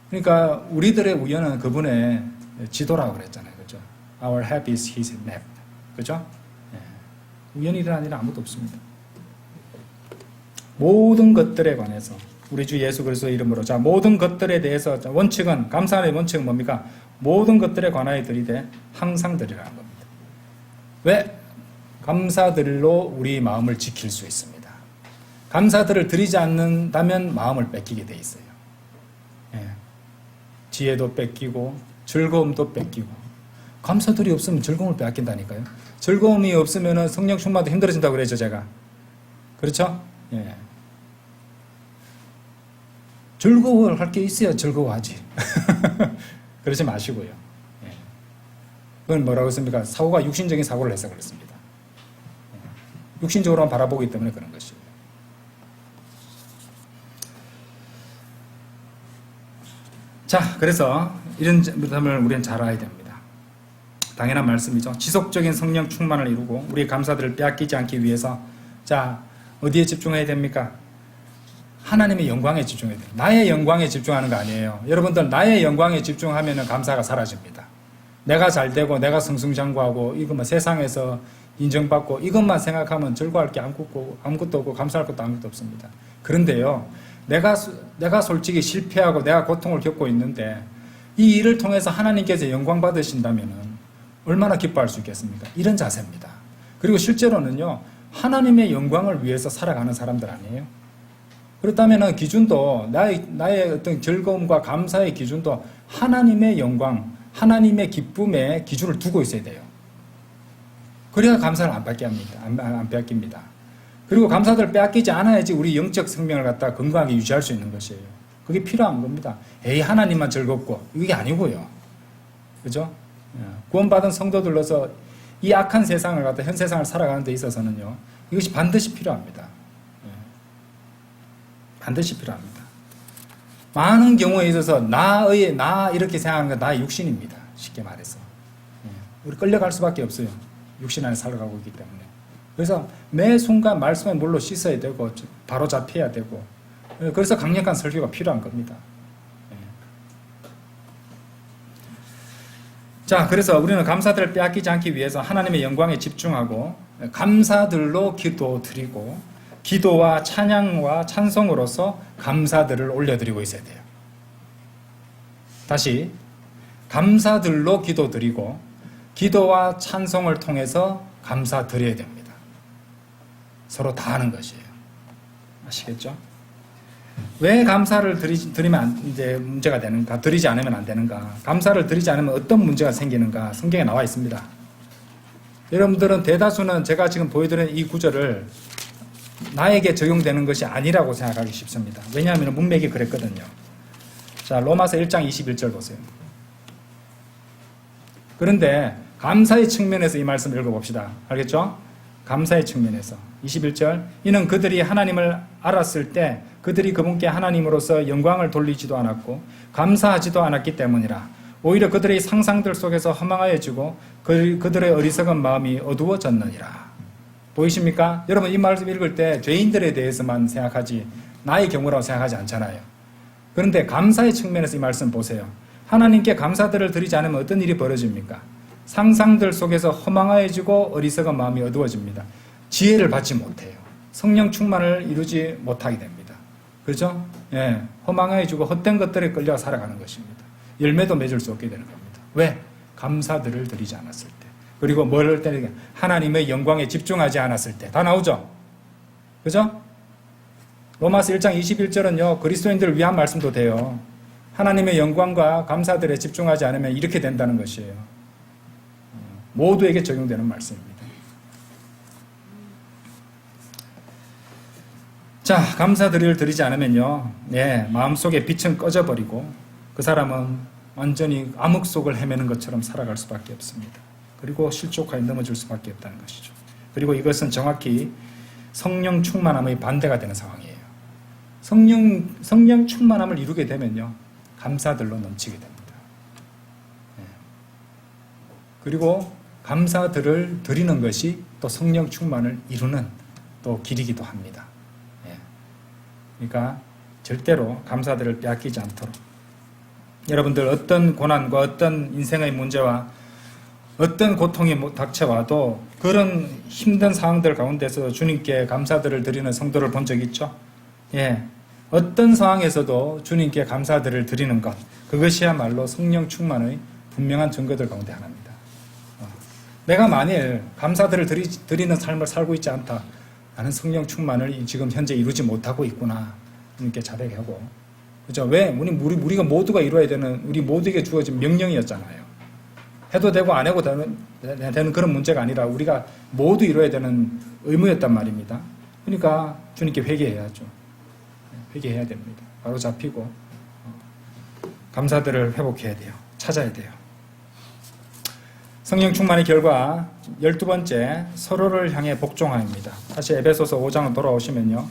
그러니까 우리들의 우연은 그분의 지도라고 그랬잖아요. 그죠? Our help is His map. 그죠? 예. 우연히 일어난 일은 아무것도 없습니다. 모든 것들에 관해서 우리 주 예수 그리스도의 이름으로. 자, 모든 것들에 대해서 원칙은, 감사의 원칙은 뭡니까? 모든 것들에 관하여 드리되 항상 드리라는 겁니다. 왜? 감사들로 우리 마음을 지킬 수 있습니다. 감사들을 드리지 않는다면 마음을 뺏기게 돼 있어요. 예. 지혜도 뺏기고 즐거움도 뺏기고. 감사들이 없으면 즐거움을 빼앗긴다니까요. 즐거움이 없으면 성령 충만도 힘들어진다고 그랬죠, 제가. 그렇죠? 예. 즐거워할 게 있어야 즐거워하지. 그러지 마시고요. 예. 그건 뭐라고 했습니까? 사고가 육신적인 사고를 해서 그렇습니다. 예. 육신적으로만 바라보기 때문에 그런 것이에요. 자, 그래서 이런 점을 우리는 잘 알아야 됩니다. 당연한 말씀이죠. 지속적인 성령 충만을 이루고 우리의 감사들을 빼앗기지 않기 위해서, 자, 어디에 집중해야 됩니까? 하나님의 영광에 집중해야 돼요. 나의 영광에 집중하는 거 아니에요. 여러분들, 나의 영광에 집중하면 감사가 사라집니다. 내가 잘 되고 내가 승승장구하고 이거 뭐 세상에서 인정받고 이것만 생각하면 즐거워할 게 아무것도 없고 감사할 것도 아무것도 없습니다. 그런데요, 내가 솔직히 실패하고 내가 고통을 겪고 있는데 이 일을 통해서 하나님께서 영광 받으신다면 얼마나 기뻐할 수 있겠습니까? 이런 자세입니다. 그리고 실제로는요, 하나님의 영광을 위해서 살아가는 사람들 아니에요? 그렇다면 기준도, 나의 어떤 즐거움과 감사의 기준도 하나님의 영광, 하나님의 기쁨의 기준을 두고 있어야 돼요. 그래야 감사를 안 빼앗깁니다. 그리고 감사들을 빼앗기지 않아야지 우리 영적 생명을 갖다 건강하게 유지할 수 있는 것이에요. 그게 필요한 겁니다. 에이, 하나님만 즐겁고, 이게 아니고요. 그죠? 구원받은 성도들로서 이 악한 세상을 갖다, 현 세상을 살아가는 데 있어서는요, 이것이 반드시 필요합니다. 반드시 필요합니다. 많은 경우에 있어서 나 이렇게 생각하는 건 나의 육신입니다. 쉽게 말해서. 우리 끌려갈 수밖에 없어요. 육신 안에 살아가고 있기 때문에. 그래서 매 순간 말씀의 물로 씻어야 되고 바로 잡혀야 되고, 그래서 강력한 설교가 필요한 겁니다. 자, 그래서 우리는 감사들을 빼앗기지 않기 위해서 하나님의 영광에 집중하고 감사들로 기도드리고 기도와 찬양과 찬송으로서 감사들을 올려드리고 있어야 돼요. 다시, 감사들로 기도드리고 기도와 찬송을 통해서 감사드려야 됩니다. 서로 다 하는 것이에요. 아시겠죠? 왜 감사를 드리면 이제 문제가 되는가? 드리지 않으면 안 되는가? 감사를 드리지 않으면 어떤 문제가 생기는가? 성경에 나와 있습니다. 여러분들은 대다수는 제가 지금 보여드리는 이 구절을 나에게 적용되는 것이 아니라고 생각하기 쉽습니다. 왜냐하면 문맥이 그랬거든요. 자, 로마서 1장 21절 보세요. 그런데 감사의 측면에서 이 말씀을 읽어봅시다. 알겠죠? 감사의 측면에서 21절, 이는 그들이 하나님을 알았을 때 그들이 그분께 하나님으로서 영광을 돌리지도 않았고 감사하지도 않았기 때문이라. 오히려 그들의 상상들 속에서 허망하여지고 그들의 어리석은 마음이 어두워졌느니라. 보이십니까? 여러분, 이 말씀 읽을 때 죄인들에 대해서만 생각하지 나의 경우라고 생각하지 않잖아요. 그런데 감사의 측면에서 이 말씀 보세요. 하나님께 감사들을 드리지 않으면 어떤 일이 벌어집니까? 상상들 속에서 허망해지고 어리석은 마음이 어두워집니다. 지혜를 받지 못해요. 성령 충만을 이루지 못하게 됩니다. 그렇죠? 예, 허망해지고 헛된 것들에 끌려 살아가는 것입니다. 열매도 맺을 수 없게 되는 겁니다. 왜? 감사들을 드리지 않았을 때. 그리고 뭘 할 때? 하나님의 영광에 집중하지 않았을 때. 다 나오죠? 그죠? 로마서 1장 21절은요, 그리스도인들을 위한 말씀도 돼요. 하나님의 영광과 감사들에 집중하지 않으면 이렇게 된다는 것이에요. 모두에게 적용되는 말씀입니다. 자, 감사들을 드리지 않으면요, 네, 마음속에 빛은 꺼져버리고 그 사람은 완전히 암흑 속을 헤매는 것처럼 살아갈 수밖에 없습니다. 그리고 실족하에 넘어질 수밖에 없다는 것이죠. 그리고 이것은 정확히 성령 충만함의 반대가 되는 상황이에요. 성령 충만함을 이루게 되면요, 감사들로 넘치게 됩니다. 네. 그리고 감사들을 드리는 것이 또 성령 충만을 이루는 또 길이기도 합니다. 네. 그러니까 절대로 감사들을 빼앗기지 않도록, 여러분들 어떤 고난과 어떤 인생의 문제와 어떤 고통이 닥쳐와도 그런 힘든 상황들 가운데서 주님께 감사들을 드리는 성도를 본 적 있죠? 예. 어떤 상황에서도 주님께 감사들을 드리는 것, 그것이야말로 성령 충만의 분명한 증거들 가운데 하나입니다. 내가 만일 감사들을 드리는 삶을 살고 있지 않다. 나는 성령 충만을 지금 현재 이루지 못하고 있구나. 주님께 자백하고. 그죠? 왜? 우리가 모두가 이루어야 되는, 우리 모두에게 주어진 명령이었잖아요. 해도 되고 안 해도 되는 그런 문제가 아니라 우리가 모두 이루어야 되는 의무였단 말입니다. 그러니까 주님께 회개해야죠. 회개해야 됩니다. 바로 잡히고 감사들을 회복해야 돼요. 찾아야 돼요. 성령 충만의 결과 12번째, 서로를 향해 복종하입니다. 다시 에베소서 5장으로 돌아오시면요.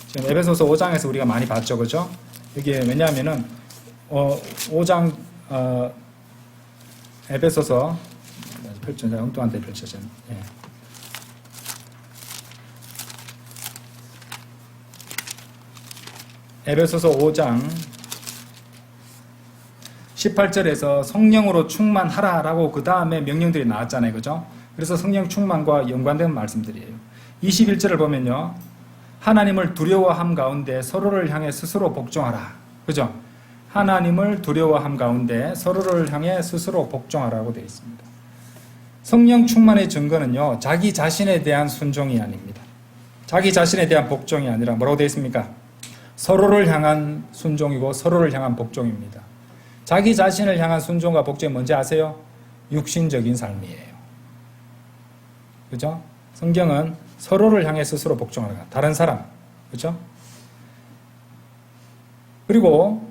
지금 에베소서 5장에서 우리가 많이 봤죠. 그죠? 이게 왜냐하면은 5장 에베소서 펼쳐져 엉뚱한 데 펼쳐져. 예. 에베소서 5장 18절에서 성령으로 충만하라라고 그 다음에 명령들이 나왔잖아요. 그죠? 그래서 성령 충만과 연관된 말씀들이에요. 21절을 보면요. 하나님을 두려워함 가운데 서로를 향해 스스로 복종하라. 그죠? 하나님을 두려워함 가운데 서로를 향해 스스로 복종하라고 되어 있습니다. 성령 충만의 증거는요. 자기 자신에 대한 순종이 아닙니다. 자기 자신에 대한 복종이 아니라 뭐라고 되어 있습니까? 서로를 향한 순종이고 서로를 향한 복종입니다. 자기 자신을 향한 순종과 복종이 뭔지 아세요? 육신적인 삶이에요. 그죠? 성경은 서로를 향해 스스로 복종하라. 다른 사람. 그죠? 그리고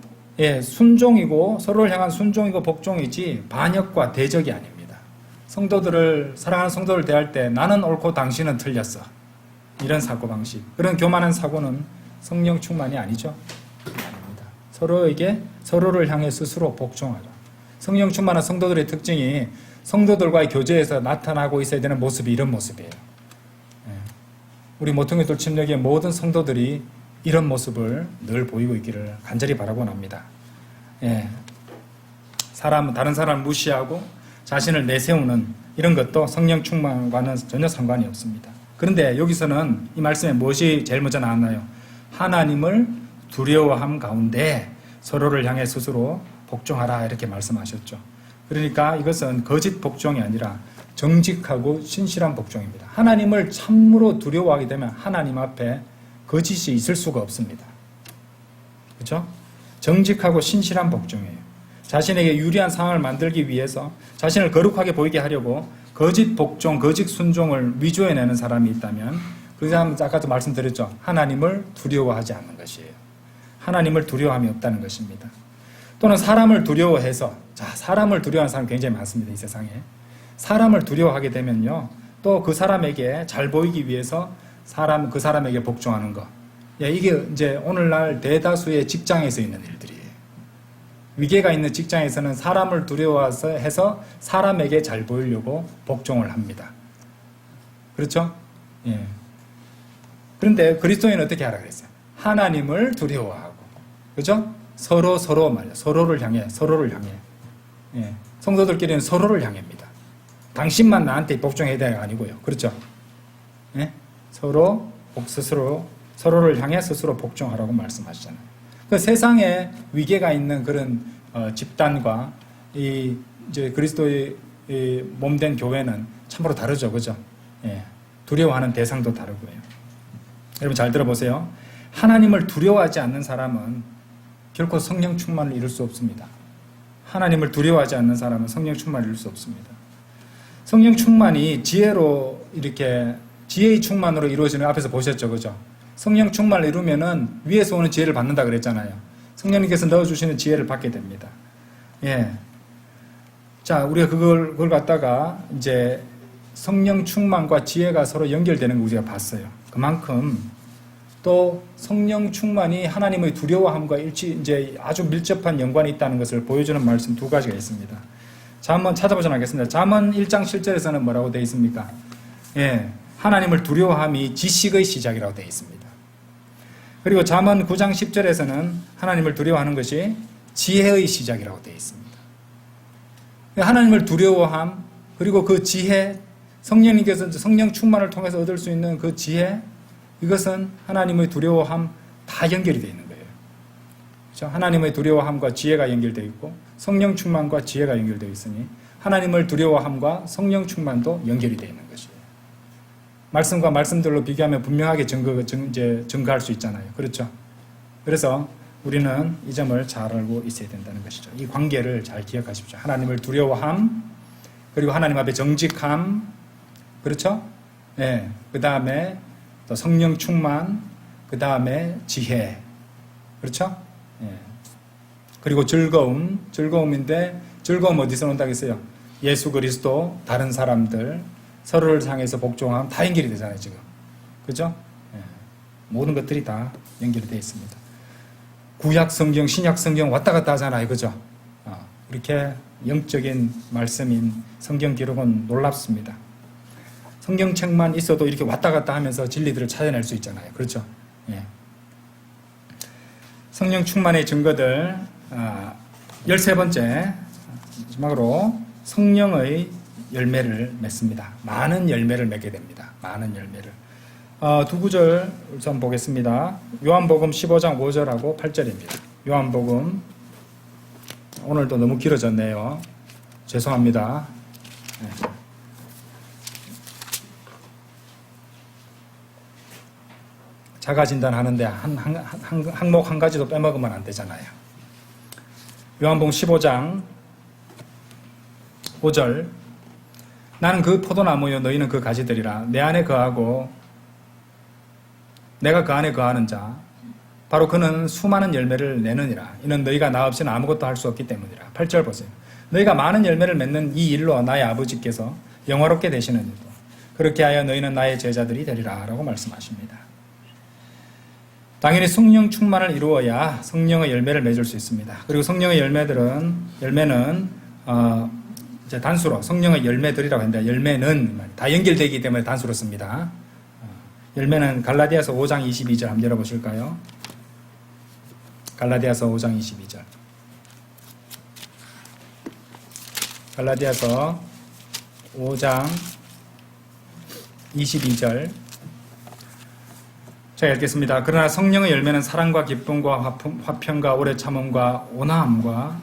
순종이고 서로를 향한 순종이고 복종이지 반역과 대적이 아닙니다. 사랑하는 성도를 대할 때 나는 옳고 당신은 틀렸어. 이런 사고방식. 그런 교만한 사고는 성령 충만이 아니죠. 아닙니다. 서로를 향해 스스로 복종하라. 성령 충만한 성도들의 특징이 성도들과의 교제에서 나타나고 있어야 되는 모습이 이런 모습이에요. 우리 모퉁이돌 침례교회 모든 성도들이 이런 모습을 늘 보이고 있기를 간절히 바라곤 합니다. 다른 사람을 무시하고 자신을 내세우는 이런 것도 성령 충만과는 전혀 상관이 없습니다. 그런데 여기서는 이 말씀에 무엇이 제일 먼저 나왔나요? 하나님을 두려워함 가운데 서로를 향해 스스로 복종하라 이렇게 말씀하셨죠. 그러니까 이것은 거짓 복종이 아니라 정직하고 신실한 복종입니다. 하나님을 참으로 두려워하게 되면 하나님 앞에 거짓이 있을 수가 없습니다. 그렇죠? 정직하고 신실한 복종이에요. 자신에게 유리한 상황을 만들기 위해서 자신을 거룩하게 보이게 하려고 거짓 복종, 거짓 순종을 위조해내는 사람이 있다면 그 사람은 아까도 말씀드렸죠. 하나님을 두려워하지 않는 것이에요. 하나님을 두려워함이 없다는 것입니다. 또는 사람을 두려워해서 사람을 두려워하는 사람이 굉장히 많습니다. 이 세상에. 사람을 두려워하게 되면요. 또 그 사람에게 잘 보이기 위해서 그 사람에게 복종하는 것. 이게 이제 오늘날 대다수의 직장에서 있는 일들이에요. 위계가 있는 직장에서는 사람을 두려워해서 사람에게 잘 보이려고 복종을 합니다. 그렇죠? 예. 그런데 그리스도인은 어떻게 하라 그랬어요? 하나님을 두려워하고. 그죠? 서로 말이야. 서로를 향해. 예. 성도들끼리는 서로를 향해입니다. 당신만 나한테 복종해야 되는 게 아니고요. 그렇죠? 예? 서로를 향해 스스로 복종하라고 말씀하시잖아요. 그 세상에 위계가 있는 그런 집단과 이제 그리스도의 몸된 교회는 참으로 다르죠. 그죠? 예. 두려워하는 대상도 다르고요. 여러분 잘 들어보세요. 하나님을 두려워하지 않는 사람은 결코 성령 충만을 이룰 수 없습니다. 하나님을 두려워하지 않는 사람은 성령 충만을 이룰 수 없습니다. 성령 충만이 지혜의 충만으로 이루어지는 앞에서 보셨죠. 그죠? 성령 충만을 이루면은 위에서 오는 지혜를 받는다 그랬잖아요. 성령님께서 넣어주시는 지혜를 받게 됩니다. 예. 자, 우리가 그걸 갖다가 이제 성령 충만과 지혜가 서로 연결되는 거 우리가 봤어요. 그만큼 또 성령 충만이 하나님의 두려워함과 이제 아주 밀접한 연관이 있다는 것을 보여주는 말씀 두 가지가 있습니다. 자, 한번 찾아보지 않겠습니다. 잠언 1장 7절에서는 뭐라고 되어 있습니까? 예. 하나님을 두려워함이 지식의 시작이라고 되어 있습니다. 그리고 잠언 9장 10절에서는 하나님을 두려워하는 것이 지혜의 시작이라고 되어 있습니다. 하나님을 두려워함, 그리고 그 지혜, 성령님께서 성령 충만을 통해서 얻을 수 있는 그 지혜, 이것은 하나님의 두려워함 다 연결이 되어 있는 거예요. 그렇죠? 하나님의 두려워함과 지혜가 연결되어 있고 성령 충만과 지혜가 연결되어 있으니 하나님을 두려워함과 성령 충만도 연결이 되어 있는 것이에요. 말씀과 말씀들로 비교하면 분명하게 증거할 수 있잖아요. 그렇죠? 그래서 우리는 이 점을 잘 알고 있어야 된다는 것이죠. 이 관계를 잘 기억하십시오. 하나님을 두려워함, 그리고 하나님 앞에 정직함, 그렇죠? 네. 그 다음에 또 성령 충만, 그 다음에 지혜, 그렇죠? 네. 그리고 즐거움인데 즐거움 어디서 온다고 했어요? 예수 그리스도, 다른 사람들, 서로를 향해서 복종함 다 연결이 되잖아요, 지금. 그죠? 예. 모든 것들이 다 연결이 되어 있습니다. 구약 성경, 신약 성경 왔다 갔다 하잖아요, 그죠? 이렇게 영적인 말씀인 성경 기록은 놀랍습니다. 성경책만 있어도 이렇게 왔다 갔다 하면서 진리들을 찾아낼 수 있잖아요, 그렇죠? 예. 성령 충만의 증거들, 13번째, 마지막으로 성령의 열매를 맺습니다. 많은 열매를 맺게 됩니다. 많은 열매를. 두 구절 우선 보겠습니다. 요한복음 15장 5절하고 8절입니다. 요한복음, 오늘도 너무 길어졌네요. 죄송합니다. 네. 자가진단 하는데 항목 한 가지도 빼먹으면 안 되잖아요. 요한복음 15장 5절, 나는 그 포도나무요 너희는 그 가지들이라. 내 안에 거하고 내가 그 안에 거하는 자 바로 그는 수많은 열매를 내느니라. 이는 너희가 나 없이는 아무것도 할 수 없기 때문이라. 8절 보세요. 너희가 많은 열매를 맺는 이 일로 나의 아버지께서 영화롭게 되시느니라. 그렇게 하여 너희는 나의 제자들이 되리라 라고 말씀하십니다. 당연히 성령 충만을 이루어야 성령의 열매를 맺을 수 있습니다. 그리고 성령의 열매는 이제 단수로 성령의 열매들이라고 합니다. 열매는 다 연결되기 때문에 단수로 씁니다. 열매는 갈라디아서 5장 22절 한번 열어보실까요? 갈라디아서 5장 22절. 갈라디아서 5장 22절. 자, 읽겠습니다. 그러나 성령의 열매는 사랑과 기쁨과 화평과 오래 참음과 온화함과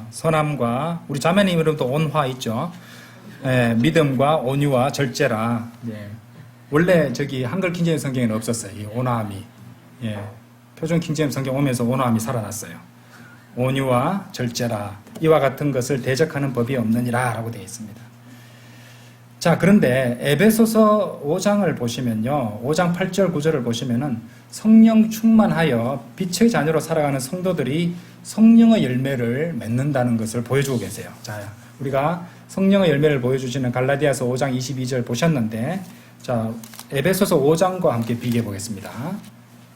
선함과, 우리 자매님 이름도 온화 있죠. 믿음과 온유와 절제라. 원래 한글 킹제임 성경에는 없었어요. 이 온화함이. 표준 킹제임 성경 오면서 온화함이 살아났어요. 온유와 절제라. 이와 같은 것을 대적하는 법이 없느니라 라고 되어 있습니다. 자, 그런데 에베소서 5장을 보시면요. 5장 8절 9절을 보시면은 성령 충만하여 빛의 자녀로 살아가는 성도들이 성령의 열매를 맺는다는 것을 보여주고 계세요. 자, 우리가 성령의 열매를 보여주시는 갈라디아서 5장 22절 보셨는데, 자, 에베소서 5장과 함께 비교해 보겠습니다.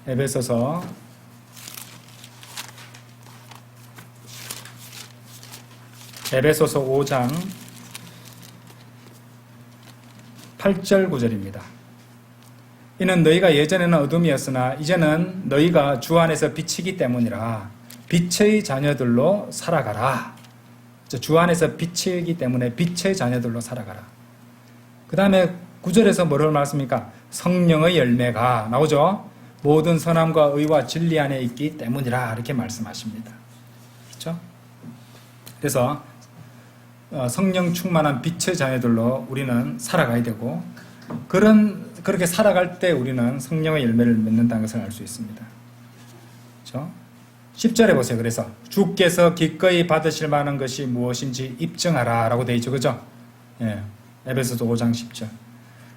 에베소서 5장 8절 9절입니다. 이는 너희가 예전에는 어둠이었으나 이제는 너희가 주 안에서 빛이기 때문이라. 빛의 자녀들로 살아가라. 주 안에서 빛이기 때문에 빛의 자녀들로 살아가라. 그 다음에 9절에서 뭐를 말씀입니까? 성령의 열매가 나오죠. 모든 선함과 의와 진리 안에 있기 때문이라 이렇게 말씀하십니다. 그렇죠? 그래서 성령 충만한 빛의 자녀들로 우리는 살아가야 되고, 그렇게 살아갈 때 우리는 성령의 열매를 맺는다는 것을 알 수 있습니다. 그렇죠? 10절에 보세요. 그래서 주께서 기꺼이 받으실 만한 것이 무엇인지 입증하라 라고 되어 있죠. 그죠? 에베소서 5장 10절.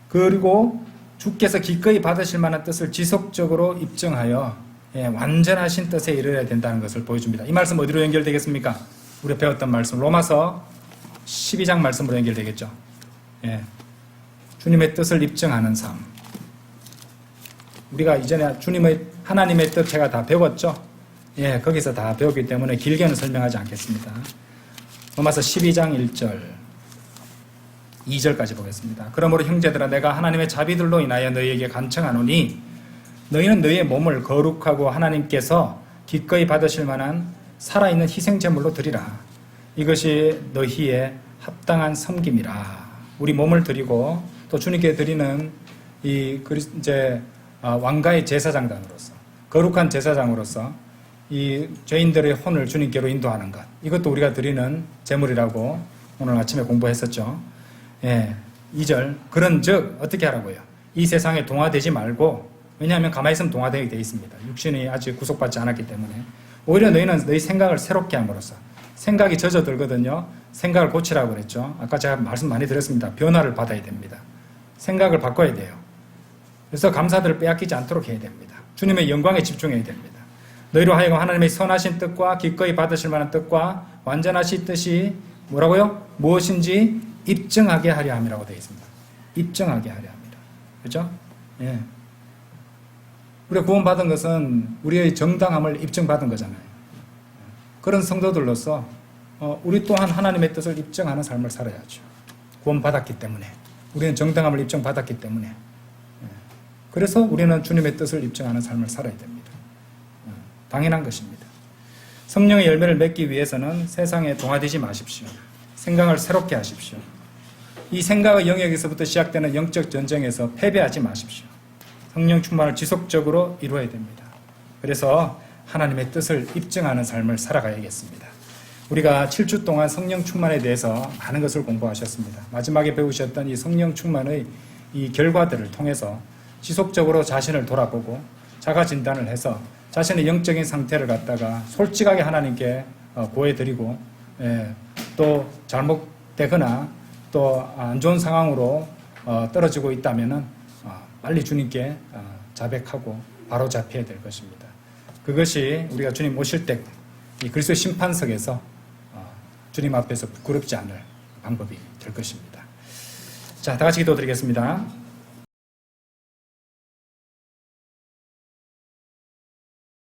그리고 주께서 기꺼이 받으실 만한 뜻을 지속적으로 입증하여 완전하신 뜻에 이르러야 된다는 것을 보여줍니다. 이 말씀 어디로 연결되겠습니까? 우리가 배웠던 말씀 로마서 12장 말씀으로 연결되겠죠. 주님의 뜻을 입증하는 삶. 우리가 이전에 하나님의 뜻 제가 다 배웠죠. 거기서 다 배웠기 때문에 길게는 설명하지 않겠습니다. 로마서 12장 1절 2절까지 보겠습니다. 그러므로 형제들아 내가 하나님의 자비들로 인하여 너희에게 간청하노니 너희는 너희의 몸을 거룩하고 하나님께서 기꺼이 받으실 만한 살아있는 희생제물로 드리라. 이것이 너희의 합당한 섬김이라. 우리 몸을 드리고 또 주님께 드리는 왕가의 제사장단으로서, 거룩한 제사장으로서 이 죄인들의 혼을 주님께로 인도하는 것. 이것도 우리가 드리는 제물이라고 오늘 아침에 공부했었죠. 예, 2절. 그런 즉 어떻게 하라고요? 이 세상에 동화되지 말고, 왜냐하면 가만히 있으면 동화되게 되어 있습니다. 육신이 아직 구속받지 않았기 때문에. 오히려 너희는 너희 생각을 새롭게 함으로써, 생각이 젖어들거든요. 생각을 고치라고 그랬죠. 아까 제가 말씀 많이 드렸습니다. 변화를 받아야 됩니다. 생각을 바꿔야 돼요. 그래서 감사들을 빼앗기지 않도록 해야 됩니다. 주님의 영광에 집중해야 됩니다. 너희로 하여금 하나님의 선하신 뜻과 기꺼이 받으실 만한 뜻과 완전하신 뜻이 뭐라고요? 무엇인지 입증하게 하려 함이라고 되어 있습니다. 입증하게 하려 합니다. 그렇죠? 예. 우리가 구원받은 것은 우리의 정당함을 입증받은 거잖아요. 그런 성도들로서 우리 또한 하나님의 뜻을 입증하는 삶을 살아야죠. 구원받았기 때문에. 우리는 정당함을 입증받았기 때문에. 그래서 우리는 주님의 뜻을 입증하는 삶을 살아야 됩니다. 당연한 것입니다. 성령의 열매를 맺기 위해서는 세상에 동화되지 마십시오. 생각을 새롭게 하십시오. 이 생각의 영역에서부터 시작되는 영적 전쟁에서 패배하지 마십시오. 성령 충만을 지속적으로 이루어야 됩니다. 그래서 하나님의 뜻을 입증하는 삶을 살아가야겠습니다. 우리가 7주 동안 성령 충만에 대해서 많은 것을 공부하셨습니다. 마지막에 배우셨던 이 성령 충만의 이 결과들을 통해서 지속적으로 자신을 돌아보고 자가 진단을 해서 자신의 영적인 상태를 갖다가 솔직하게 하나님께 고해드리고, 또 잘못되거나 또 안 좋은 상황으로 떨어지고 있다면은 빨리 주님께 자백하고 바로 잡혀야 될 것입니다. 그것이 우리가 주님 오실 때 이 그리스도 심판석에서 주님 앞에서 부끄럽지 않을 방법이 될 것입니다. 자, 다 같이 기도드리겠습니다.